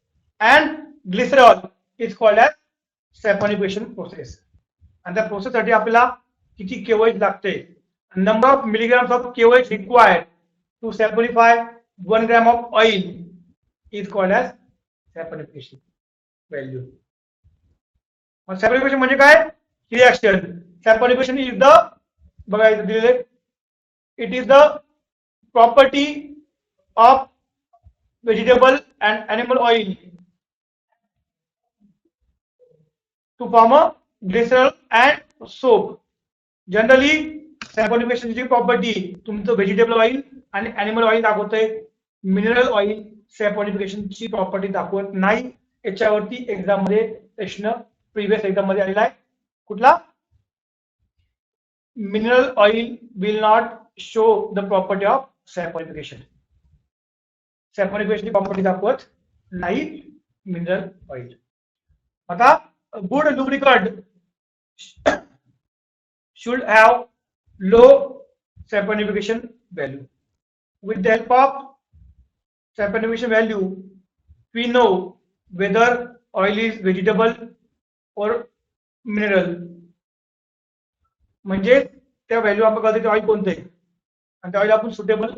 and glycerol is called as saponification process. And the process साठी आपल्याला किती KOH लागते? Number of milligrams of KOH required to saponify 1 gram of oil is called as saponification value. Saponification म्हणजे काय? Reaction. Saponification is the, बघा इथे दिलेले, it is the property of vegetable and animal oil to form a glycerol and soap. Generally सॅपोनिफिकेशनची प्रॉपर्टी तुमचं व्हेजिटेबल ऑइल आणि अॅनिमल ऑइल दाखवतंय. मिनरल ऑइल सॅपोनिफिकेशनची प्रॉपर्टी दाखवत नाही. याच्यावरती एक्झाम मध्ये प्रश्न प्रिव्हियस एक्झाम मध्ये आलेला आहे. कुठला? Mineral oil will not show the property of saponification. Saponification property दाखवत नाही मिनरल ऑइल. आता good lubricant should have low saponification value. With the help of saponification value, we know whether oil is vegetable or mineral. म्हणजे त्या व्हॅल्यू आपण कळते ते ऑइल कोणतं आहे आणि त्या ऑइल आपण सुटेबल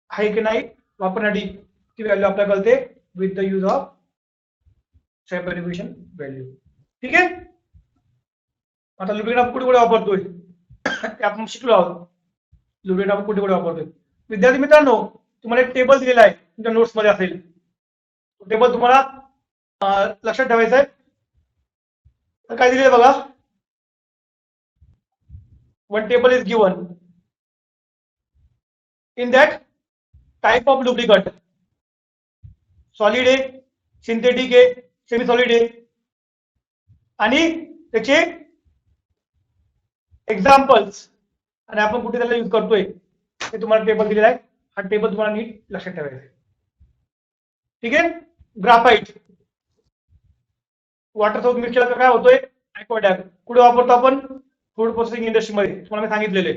आहे की नाही वापरण्यासाठी ती व्हॅल्यू आपल्याला कळते with the use of saponification value. ठीक आहे. आता लुब्रिकंट आपण कुठे कुठे वापरतोय ते आपण शिकलो आहोत. लुब्रिकंट आपण कुठे कुठे वापरतोय. विद्यार्थी मित्रांनो, तुम्हाला एक टेबल दिलेला आहे तुमच्या नोट्स मध्ये असेल. टेबल तुम्हाला लक्षात ठेवायचं आहे. तर काय दिलेलं बघा. One table is given. In that, type of lubricant, solid आहे, synthetic आहे, semi solid आहे आणि त्याचे एक्झाम्पल्स आणि आपण कुठे त्याला यूज करतोय हे तुम्हाला टेबल दिलेला आहे. हा टेबल तुम्हाला नीट लक्षात ठेवायचा आहे. ठीक आहे. ग्राफाईट वॉटर सोर्स मिक्सचर काय होतोय ॲक्वाडॅग. कुठे वापरतो आपण फूड प्रोसेसिंग इंडस्ट्रीमध्ये. तुम्हाला मी सांगितलेले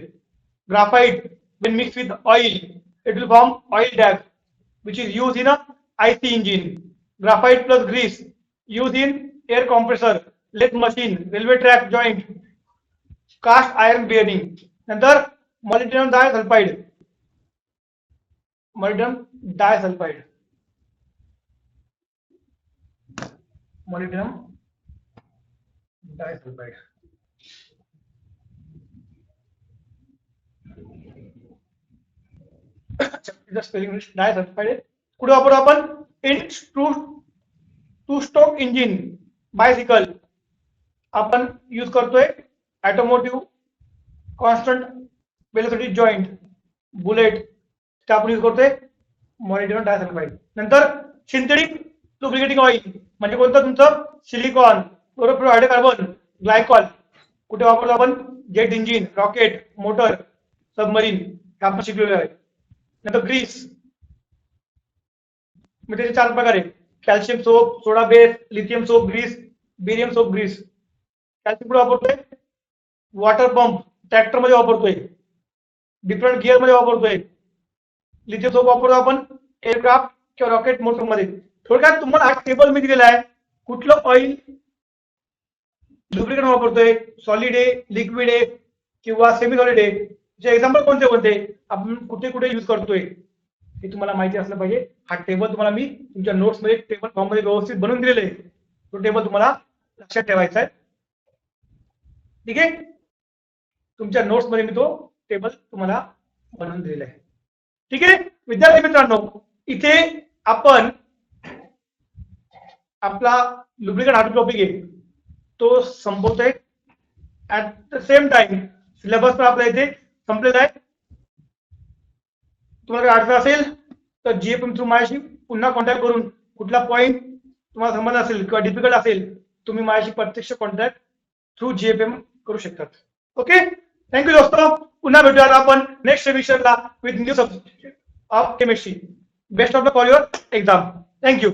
graphite when mixed with oil it will form oil dag which is used in a IC engine. Graphite plus grease used in air compressor, lathe machine, railway track joint, cast iron bearing. नंतर molybdenum disulfide, molybdenum disulfide, molybdenum disulfide. Spelling disulphide कुठे वापरू आपण in two stroke engine bicycle आपण यूज करतोय. Automotive constant velocity joint bullet ते आपण यूज करतोय मॉलिब्डेनम डायसल्फाइड. नंतर सिंथेटिक लुब्रिकेटिंग ऑइल म्हणजे कोणतं तुमचं सिलिकॉन फ्लोरोहायड्रोकार्बन ग्लायकॉल कुठे वापरतो आपण jet engine rocket motor submarine हे आपण शिकलेलो आहे. नंतर ग्रीस म्हणजे त्याचे 4 प्रकार आहेत. Calcium soap, soda base, lithium soap grease, barium soap grease. Calcium कुठे वापरतोय वॉटर पंप ट्रॅक्टर मध्ये वापरतोय, डिफरंट गिअर मध्ये वापरतोय. लिथियम सोप वापरतो आपण एअरक्राफ्ट किंवा रॉकेट मोटर मध्ये. थोडक्यात तुम्हाला हा टेबल मी दिलेला आहे. कुठलं ऑइल लुब्रिकेंट वापरतोय सॉलिड आहे लिक्विड आहे किंवा सेमी सॉलिड आहे. जे एक्झाम्पल कोणते कोणते आपण कुठे कुठे यूज करतोय हे तुम्हाला माहिती असलं पाहिजे. हा टेबल तुम्हाला मी तुमच्या नोट्स मध्ये टेबल फॉर्म मध्ये व्यवस्थित बनवून दिलेले आहे. तो टेबल तुम्हाला लक्षात ठेवायचा आहे. ठीक आहे. तुमच्या नोट्स मध्ये मी तो टेबल तुम्हाला बनवून दिलेला आहे. ठीक आहे विद्यार्थी मित्रांनो, इथे आपण आपला लुब्रिकेंट हा टॉपिक आहे तो संपवतोय. At the same time syllabus पण आपल्या इथे संपलेला आहे. तुम्हाला काही अडचण असेल तर जीएफएम थ्रू माझ्याशी पुन्हा कॉन्टॅक्ट करून कुठला पॉईंट तुम्हाला संबंध असेल किंवा डिफिकल्ट असेल तुम्ही माझ्याशी प्रत्यक्ष कॉन्टॅक्ट थ्रू जीएफएम करू शकतात. ओके थँक्यू दोस्तों. पुन्हा भेटूयात आपण नेक्स्ट सेमिस्टरला with new subject of chemistry. Best of luck for your exam. Thank you.